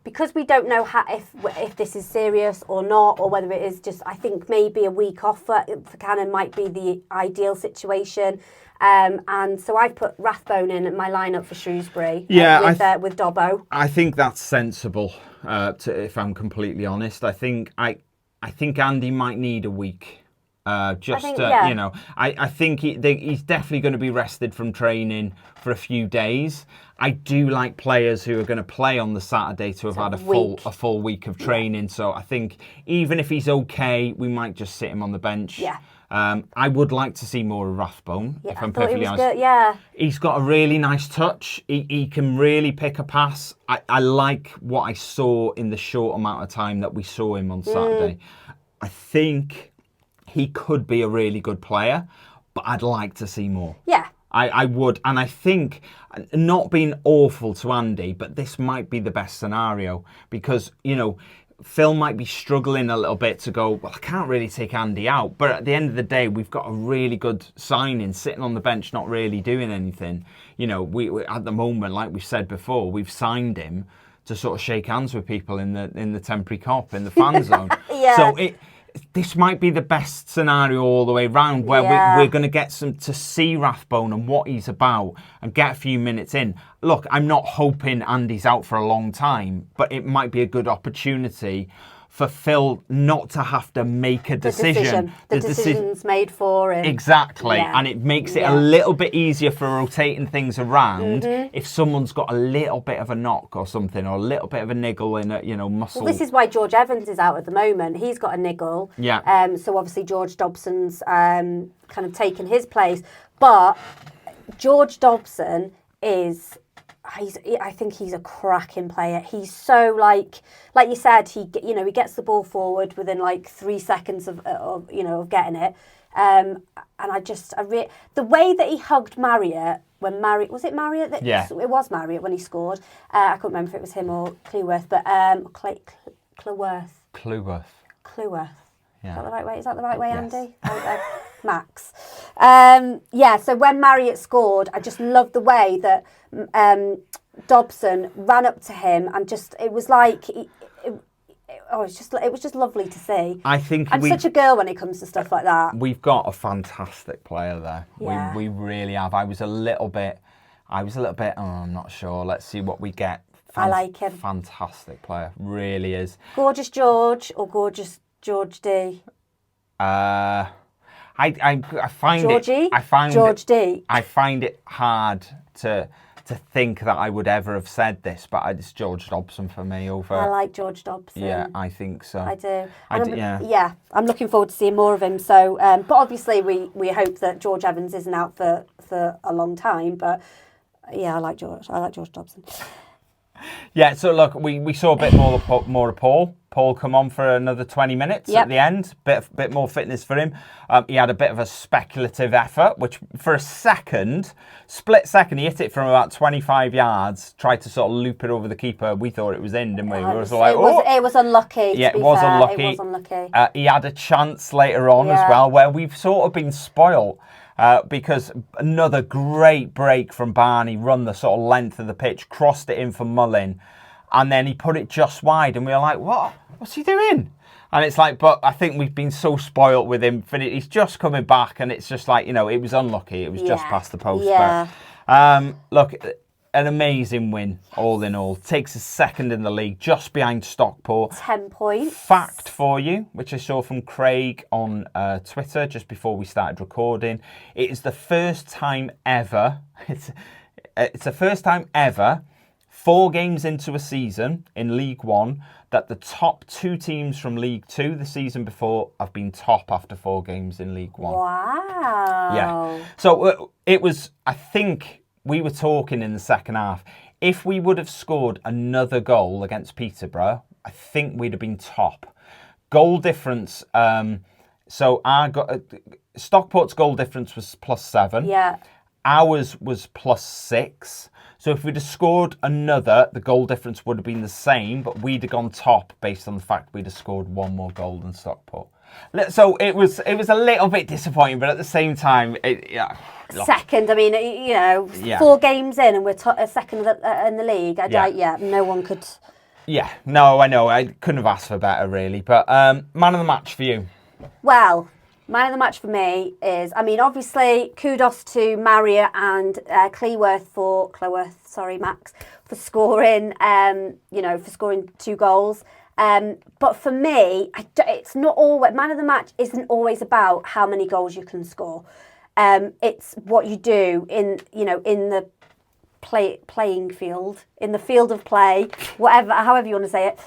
because we don't know if this is serious or not, or whether it is just, I think maybe a week off for Cannon might be the ideal situation. And so I've put Rathbone in my lineup for Shrewsbury with Dobbo. I think that's sensible, if I'm completely honest. I think Andy might need a week. I think he's definitely going to be rested from training for a few days. I do like players who are going to play on the Saturday to have had a full week of training. So I think even if he's okay, we might just sit him on the bench. Yeah. I would like to see more of Rathbone, if I'm perfectly honest. Good, yeah. He's got a really nice touch. He can really pick a pass. I like what I saw in the short amount of time that we saw him on Saturday. I think he could be a really good player, but I'd like to see more. Yeah. I would. And I think, not being awful to Andy, but this might be the best scenario because, Phil might be struggling a little bit to go, well, I can't really take Andy out. But at the end of the day, we've got a really good signing sitting on the bench, not really doing anything. We at the moment, like we've said before, we've signed him to sort of shake hands with people in the temporary cop, in the fan zone. Yeah. So this might be the best scenario all the way round, where we're going to get to see Rathbone and what he's about and get a few minutes in. Look, I'm not hoping Andy's out for a long time, but it might be a good opportunity for Phil not to have to make a decision. The decision's made for him. Exactly. Yeah. And it makes it a little bit easier for rotating things around if someone's got a little bit of a knock or something, or a little bit of a niggle in a muscle. Well, this is why George Evans is out at the moment. He's got a niggle. Yeah. So obviously George Dobson's kind of taken his place. But George Dobson is... I think he's a cracking player. He's so like you said, he gets the ball forward within like 3 seconds of getting it. And the way that he hugged Marriott when was it Marriott? It was Marriott when he scored. I can't remember if it was him or Cleworth, but Cleworth. Yeah. Is that the right way? Is that the right way, yes. Andy? Max. So when Marriott scored, I just loved the way that Dobson ran up to him and it was like, it was just lovely to see. I think I'm such a girl when it comes to stuff like that. We've got a fantastic player there. Yeah. We really have. I was a little bit, I'm not sure. Let's see what we get. I like him. Fantastic player. Really is. Gorgeous George or gorgeous George D? I find Georgie? it. I find George D. I find it hard to think that I would ever have said this, but it's George Dobson for me over. I like George Dobson. Yeah, I think so. I do. I'm looking forward to seeing more of him. So, but obviously we hope that George Evans isn't out for a long time. But yeah, I like George Dobson. Yeah, so look, we saw a bit more of Paul. Paul come on for another 20 minutes at the end. Bit more fitness for him. He had a bit of a speculative effort, which for a split second, he hit it from about 25 yards, tried to sort of loop it over the keeper. We thought it was in, didn't we? It was unlucky. Yeah, it was unlucky. It was unlucky. He had a chance later on as well, where we've sort of been spoilt. Because another great break from Barney, run the sort of length of the pitch, crossed it in for Mullin, and then he put it just wide, and we were like, what's he doing? And it's like, but I think we've been so spoilt with him. He's just coming back, and it's just like, it was unlucky. It was just past the post. Yeah. But, look, an amazing win, all in all. Takes us second in the league, just behind Stockport. 10 points. Fact for you, which I saw from Craig on Twitter just before we started recording. It is the first time ever, it's the first time ever, 4 games into a season in League One, that the top 2 teams from League Two the season before have been top after 4 games in League One. Wow. Yeah. So it was, I think... We were talking in the second half. If we would have scored another goal against Peterborough, I think we'd have been top. Goal difference. So Stockport's goal difference was +7. Yeah. Ours was +6. So if we'd have scored another, the goal difference would have been the same, but we'd have gone top based on the fact we'd have scored one more goal than Stockport. So it was a little bit disappointing, but at the same time, second. I mean, 4 games in and we're second in the league. No one could. Yeah, no, I know. I couldn't have asked for better, really. But man of the match for you? Well, man of the match for me is, I mean, obviously, kudos to Marriott and Max, for scoring, for scoring 2 goals. But for me, it's not always, man of the match isn't always about how many goals you can score. It's what you do in the playing field, in the field of play, however you want to say it,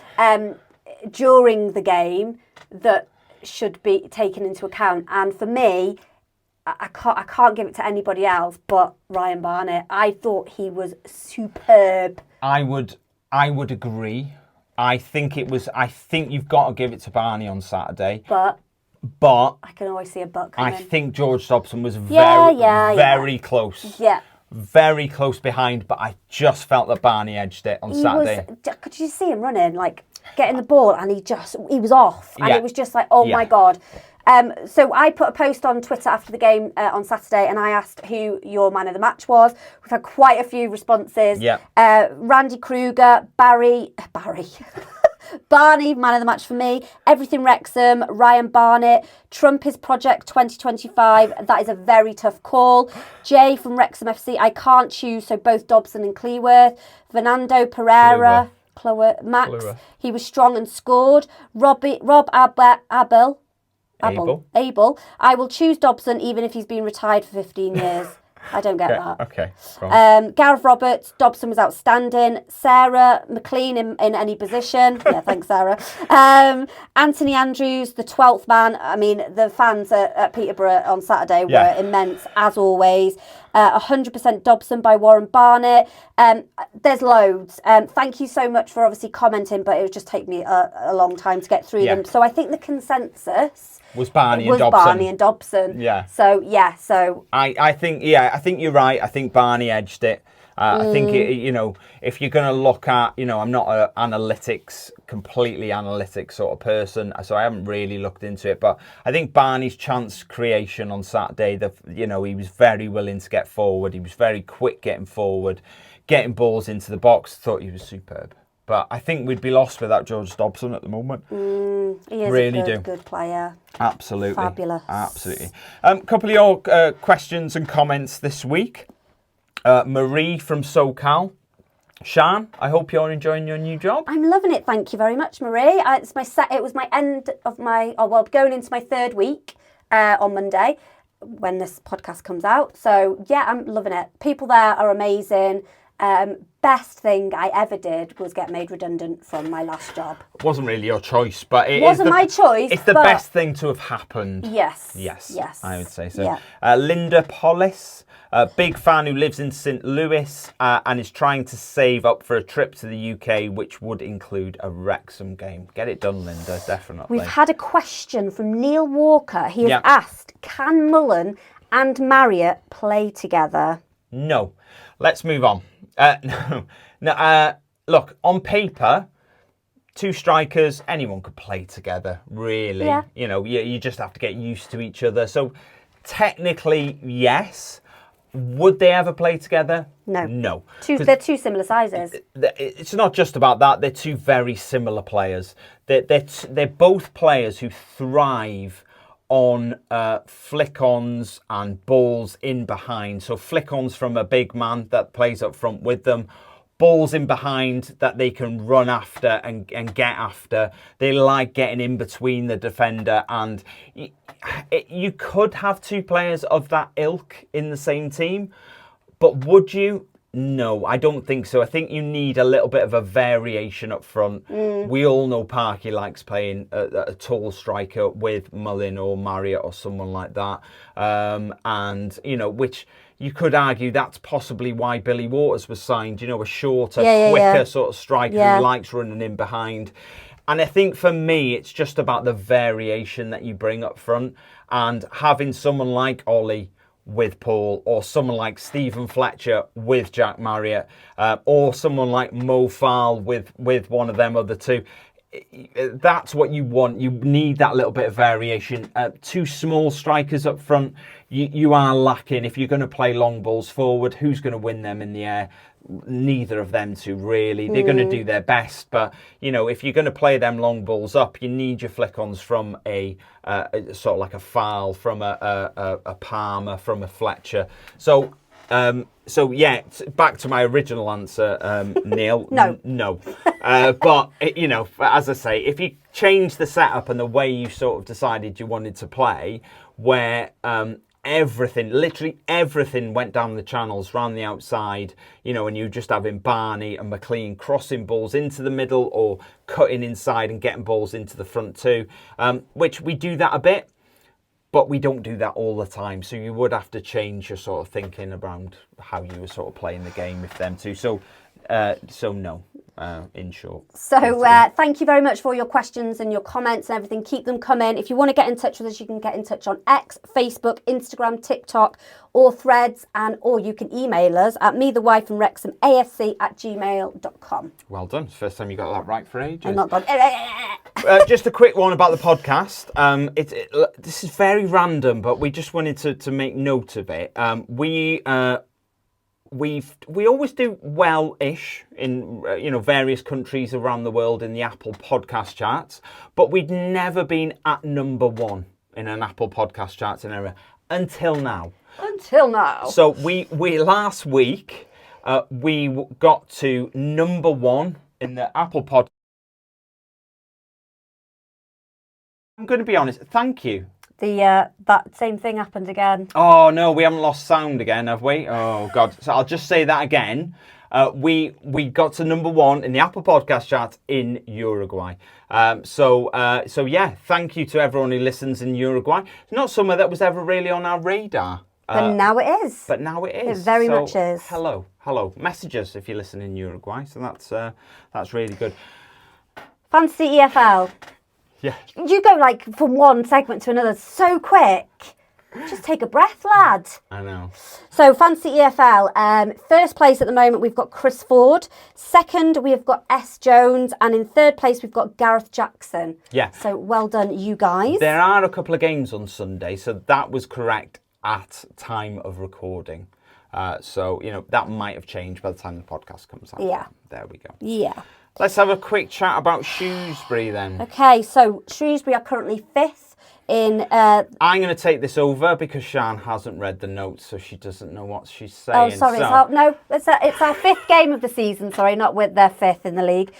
during the game that should be taken into account. And for me, I can't give it to anybody else but Ryan Barnett. I thought he was superb. I would agree. I think you've got to give it to Barney on Saturday. But I can always see a but coming. I think George Dobson was very close. Yeah. Very close behind, but I just felt that Barney edged it on Saturday. Could you see him running, like getting the ball, and he was off, and it was just like, oh my God. So I put a post on Twitter after the game on Saturday, and I asked who your man of the match was. We've had quite a few responses. Yeah. Randy Kruger, Barney, man of the match for me. Everything Wrexham, Ryan Barnett. Trump is Project 2025. That is a very tough call. Jay from Wrexham FC. I can't choose, so both Dobson and Cleworth. Fernando Pereira. Max. Kluwer. He was strong and scored. Rob Abel. I will choose Dobson even if he's been retired for 15 years. I don't get that. Okay. Gareth Roberts, Dobson was outstanding. Sarah McLean in any position. Yeah, thanks, Sarah. Anthony Andrews, the 12th man. I mean, the fans at Peterborough on Saturday were immense, as always. 100% Dobson by Warren Barnett. There's loads. Thank you so much for obviously commenting, but it would just take me a long time to get through them. So I think the consensus was Barney and Dobson. Yeah. So I think you're right. I think Barney edged it. I think if you're going to look at, I'm not a completely analytics sort of person, so I haven't really looked into it. But I think Barney's chance creation on Saturday, he was very willing to get forward. He was very quick getting forward, getting balls into the box. Thought he was superb. But I think we'd be lost without George Dobson at the moment. He is really a good player. Absolutely. Fabulous. Absolutely. Couple of your questions and comments this week. Marie from SoCal. Siân, I hope you're enjoying your new job. I'm loving it. Thank you very much, Marie. It was my end of going into my 3rd week on Monday when this podcast comes out. So yeah, I'm loving it. People there are amazing. Best thing I ever did was get made redundant from my last job. It wasn't really your choice, but it wasn't my choice. It's the best thing to have happened. Yes, I would say so. Yeah. Linda Pollis, a big fan who lives in St. Louis and is trying to save up for a trip to the UK, which would include a Wrexham game. Get it done, Linda, definitely. We've had a question from Neil Walker. He has asked, can Mullen and Marriott play together? No. Let's move on. No. Look, on paper, 2 strikers, anyone could play together, really. Yeah. You just have to get used to each other. So technically, yes. Would they ever play together? No. They're 2 similar sizes. It's not just about that. They're 2 very similar players. They're both players who thrive on flick-ons and balls in behind. So flick-ons from a big man that plays up front with them. Balls in behind that they can run after and get after. They like getting in between the defender. And you could have 2 players of that ilk in the same team. But would you? No, I don't think so. I think you need a little bit of a variation up front. We all know Parky likes playing a tall striker with Mullen or Marriott or someone like that. And, which you could argue that's possibly why Billy Waters was signed, a shorter, quicker sort of striker who likes running in behind. And I think for me, it's just about the variation that you bring up front and having someone like Ollie with Paul, or someone like Stephen Fletcher with Jack Marriott, or someone like Mo Faal with one of them other two. That's what you want. You need that little bit of variation. Two small strikers up front, you are lacking. If you're going to play long balls forward, who's going to win them in the air? Neither of them two, really. They're going to do their best, but if you're going to play them long balls up, you need your flick-ons from a sort of like a Faal, from a Palmer, from a Fletcher. So yeah, back to my original answer, Neil. No. But as I say, if you change the setup and the way you sort of decided you wanted to play, where literally everything went down the channels, round the outside, and you just having Barney and McLean crossing balls into the middle or cutting inside and getting balls into the front too, which we do that a bit. But we don't do that all the time, so you would have to change your sort of thinking around how you were sort of playing the game with them too. So no, in short. So thank you very much for your questions and your comments and everything. Keep them coming. If you want to get in touch with us, you can get in touch on X, Facebook, Instagram, TikTok, or Threads, or you can email us at methewifeandwrexhamafc@gmail.com. Well done. It's the first time you got that right for ages. I'm not gone. Just a quick one about the podcast. This is very random, but we just wanted to make note of it. We always do well-ish in various countries around the world in the Apple podcast charts, but we'd never been at number 1 in an Apple podcast charts in area until now. So we last week we got to number 1 in the Apple podcast. I'm going to be honest. Thank you. That same thing happened again. Oh no, we haven't lost sound again, have we? Oh God. So I'll just say that again. We got to number 1 in the Apple Podcast chart in Uruguay. So yeah, thank you to everyone who listens in Uruguay. It's not somewhere that was ever really on our radar. But now it is. It very much is. Hello. Message us if you listen in Uruguay. So that's really good. Fantasy EFL. Yeah. You go from one segment to another so quick. Just take a breath, lad. I know. So, Fantasy EFL, first place at the moment, we've got Chris Ford. Second, we have got S. Jones. And in third place, we've got Gareth Jackson. Yeah. So, well done, you guys. There are a couple of games on Sunday, so that was correct at time of recording. So, that might have changed by the time the podcast comes out. Yeah. There we go. Yeah. Let's have a quick chat about Shrewsbury then. Okay, so Shrewsbury are currently 5th in... I'm going to take this over because Siân hasn't read the notes, so she doesn't know what she's saying. Oh, sorry, it's our 5th game of the season, sorry, not with their 5th in the league.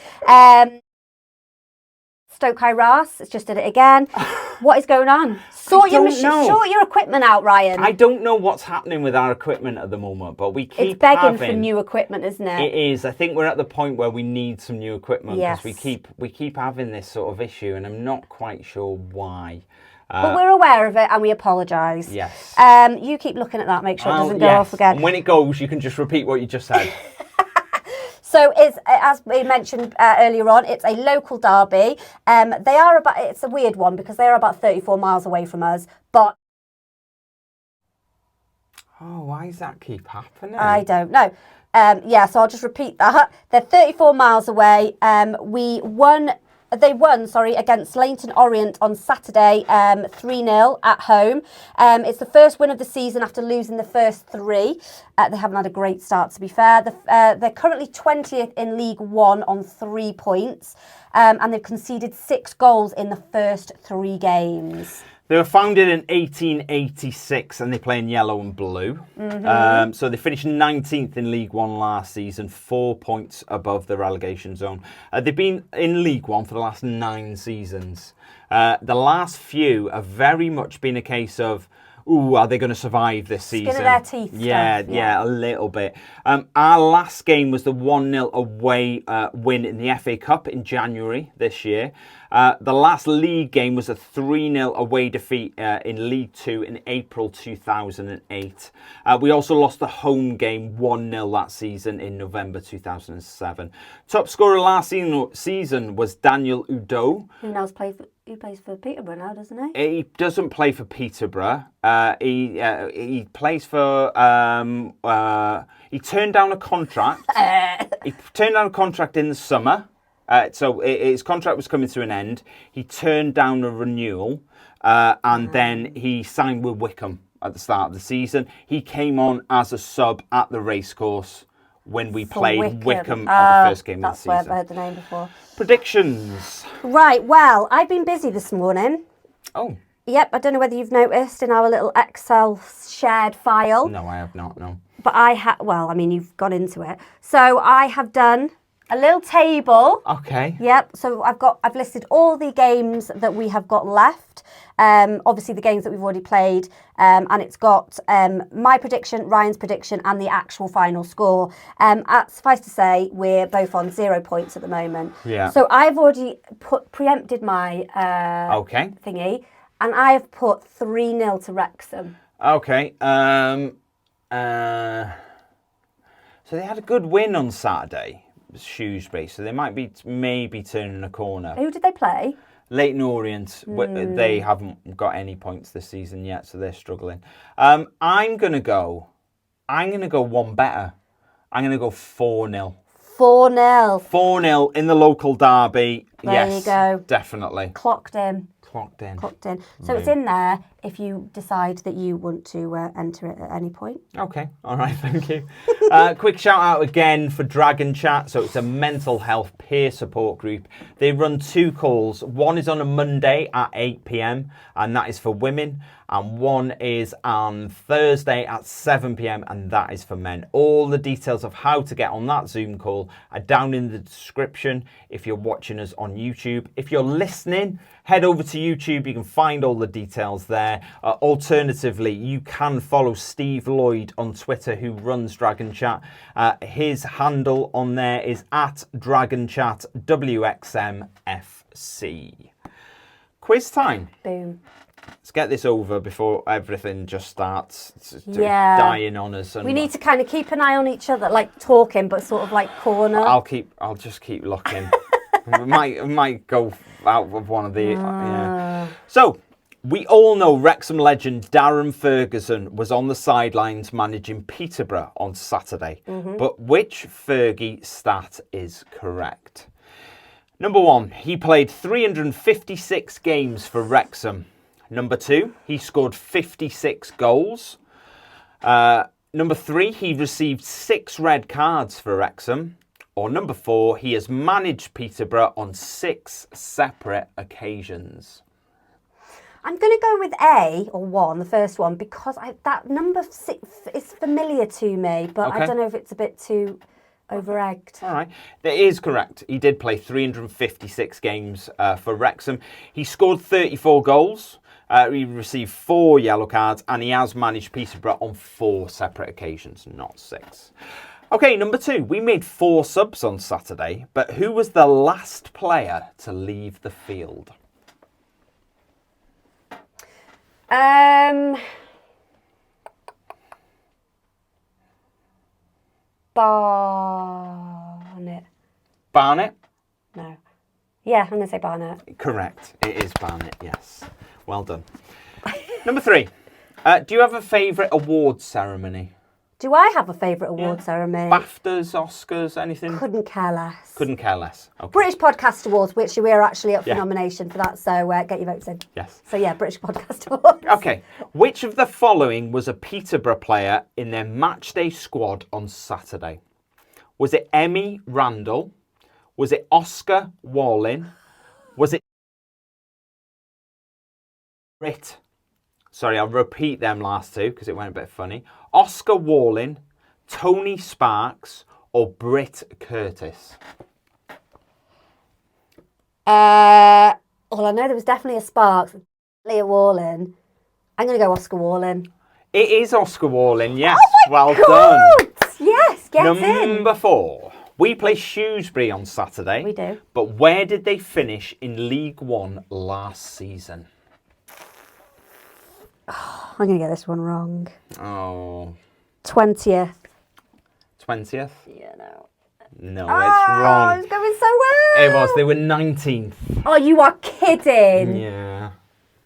Stoke High Ras, it's just did it again. What is going on? Sort your equipment out, Ryan. I don't know what's happening with our equipment at the moment, but we keep It's begging for new equipment, isn't it? It is. I think we're at the point where we need some new equipment because Yes. we keep having this sort of issue, and I'm not quite sure why. But we're aware of it and we apologise. Yes. You keep looking at that, make sure it doesn't go off again. And when it goes, you can just repeat what you just said. So it's, as we mentioned earlier on, it's a local derby. It's a weird one because they are about 34 miles away from us, but... Oh, why does that keep happening? I don't know. So I'll just repeat that. They're 34 miles away. They won against Leighton Orient on Saturday, 3-0 at home. It's the first win of the season after losing the first 3. They haven't had a great start, to be fair. They're currently 20th in League One on 3 points, and they've conceded 6 goals in the first 3 games. They were founded in 1886 and they play in yellow and blue. Mm-hmm. So they finished 19th in League One last season, 4 points above the relegation zone. They've been in League One for the last 9 seasons. The last few have very much been a case of, are they going to survive this season? Skin of their teeth. Yeah, a little bit. Our last game was the 1-0 away win in the FA Cup in January this year. The last league game was a 3-0 away defeat in League 2 in April 2008. We also lost the home game 1-0 that season in November 2007. Top scorer last season was Daniel Udo. He plays for Peterborough now, doesn't he? He doesn't play for Peterborough. He plays for... he turned down a contract. He turned down a contract in the summer. So his contract was coming to an end. He turned down a renewal. And then he signed with Wycombe at the start of the season. He came on as a sub at the racecourse when we played Wycombe at the first game of the season. That's where I've heard the name before. Predictions. Right, well, I've been busy this morning. Oh. Yep, I don't know whether you've noticed in our little Excel shared file. No, I have not, no. But you've gone into it. So I have done a little table. Okay. Yep, so I've listed all the games that we have got left. Obviously the games that we've already played, and it's got my prediction, Ryan's prediction, and the actual final score. Suffice to say, we're both on 0 points at the moment. Yeah. So I've already preempted my thingy, and I have put 3-0 to Wrexham. Okay. So they had a good win on Saturday, Shrewsbury. So they might be maybe turning a corner. Who did they play? Leyton Orient, they haven't got any points this season yet, so they're struggling. I'm gonna go one better. I'm gonna go 4-0. 4-0. 4-0 in the local derby. There you go. Definitely. Clocked in. So it's in there if you decide that you want to enter it at any point. Okay, all right, thank you. Quick shout out again for Dragon Chat. So it's a mental health peer support group. They run 2 calls. One is on a Monday at 8 p.m. and that is for women. And one is on Thursday at 7 p.m. and that is for men. All the details of how to get on that Zoom call are down in the description if you're watching us on YouTube. If you're listening, head over to YouTube. You can find all the details there. Alternatively, you can follow Steve Lloyd on Twitter, who runs Dragon Chat. His handle on there is at DragonChatWXMFC. Quiz time. Boom. Let's get this over before everything just starts dying on us. And we need to kind of keep an eye on each other, like talking, but sort of like corner. I'll just keep looking. we might go out of one of the. Yeah. So we all know Wrexham legend Darren Ferguson was on the sidelines managing Peterborough on Saturday. But which Fergie stat is correct? Number 1, he played 356 games for Wrexham. Number 2, he scored 56 goals. Number 3, he received 6 red cards for Wrexham. Or number 4, he has managed Peterborough on 6 separate occasions. I'm going to go with A, or 1, the first one, because that number 6 is familiar to me, but I don't know if it's a bit too over-egged. All right. That is correct. He did play 356 games for Wrexham. He scored 34 goals. He received 4 yellow cards, and he has managed Peterborough on 4 separate occasions, not 6. Okay, number 2. We made 4 subs on Saturday, but who was the last player to leave the field? Barnett. Barnett? No. Yeah, I'm going to say Barnett. Correct. It is Barnett, yes. Well done. Number 3. Do you have a favourite awards ceremony? Do I have a favourite award ceremony? BAFTAs, Oscars, anything? Couldn't care less. Couldn't care less. Okay. British Podcast Awards, which we are actually up for nomination for that, so get your votes in. Yes. So yeah, British Podcast Awards. Okay. Which of the following was a Peterborough player in their matchday squad on Saturday? Was it Emmy Randall? Was it Oscar Wallin? Was it Brit? Sorry, I'll repeat them last 2 because it went a bit funny. Oscar Wallin, Tony Sparks, or Britt Curtis? Well, I know there was definitely a Sparks. Leah Wallin. I'm going to go Oscar Wallin. It is Oscar Wallin, yes. Oh my well God! done. Yes, get in. Number 4. We play Shrewsbury on Saturday. We do. But where did they finish in League One last season? I'm going to get this one wrong. Oh. 20th. 20th? Yeah, no. No, it's wrong. It's going so well. It was. They were 19th. Oh, you are kidding. Yeah.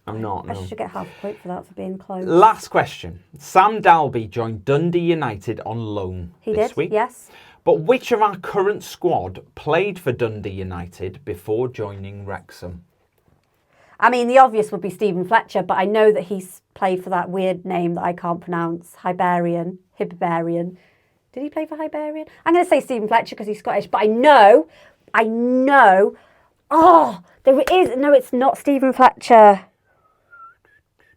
I'm not, no. I should get half a point for that, for being close. Last question. Sam Dalby joined Dundee United on loan this week. Yes. But which of our current squad played for Dundee United before joining Wrexham? I mean, the obvious would be Stephen Fletcher, but I know that he's played for that weird name that I can't pronounce. Hibernian. Did he play for Hibernian? I'm going to say Stephen Fletcher because he's Scottish, but I know. Oh, there is. No, it's not Stephen Fletcher.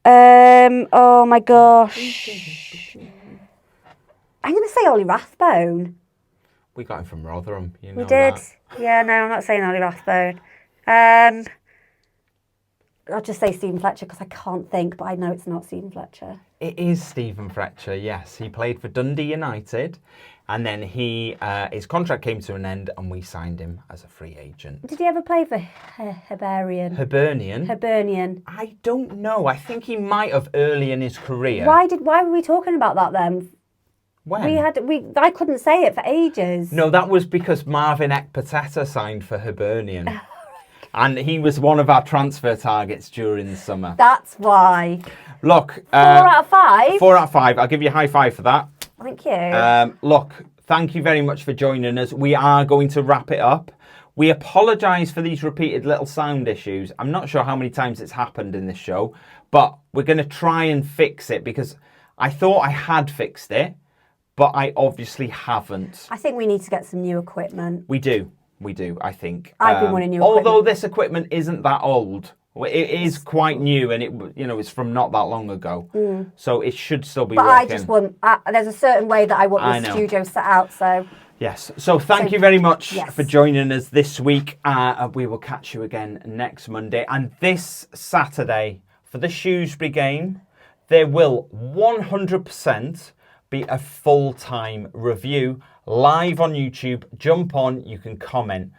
Oh my gosh. I'm going to say Ollie Rathbone. We got him from Rotherham. You know We did. That. Yeah, no, I'm not saying Ollie Rathbone. I'll just say Stephen Fletcher because I can't think, but I know it's not Stephen Fletcher. It is Stephen Fletcher, yes. He played for Dundee United, and then his contract came to an end, and we signed him as a free agent. Did he ever play for Hibernian? Hibernian? I don't know. I think he might have early in his career. Why were we talking about that then? When? I couldn't say it for ages. No, that was because Marvin Ekpateta signed for Hibernian. And he was one of our transfer targets during the summer. That's why. Look. 4 out of 5? 4 out of 5. I'll give you a high five for that. Thank you. Look, thank you very much for joining us. We are going to wrap it up. We apologise for these repeated little sound issues. I'm not sure how many times it's happened in this show, but we're going to try and fix it because I thought I had fixed it, but I obviously haven't. I think we need to get some new equipment. We do, I think. I've been wanting new equipment. Although this equipment isn't that old. It is quite new, and it's from not that long ago, so it should still be working. working. I just want. There's a certain way that I want the studio set out. So yes. So thank you very much for joining us this week. We will catch you again next Monday, and this Saturday for the Shrewsbury game, there will 100% be a full-time review live on YouTube. Jump on, you can comment.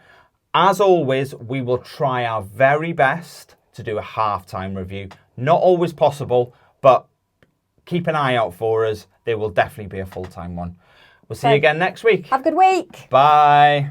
As always, we will try our very best to do a half-time review. Not always possible, but keep an eye out for us. There will definitely be a full-time one. We'll see you again next week. Have a good week. Bye.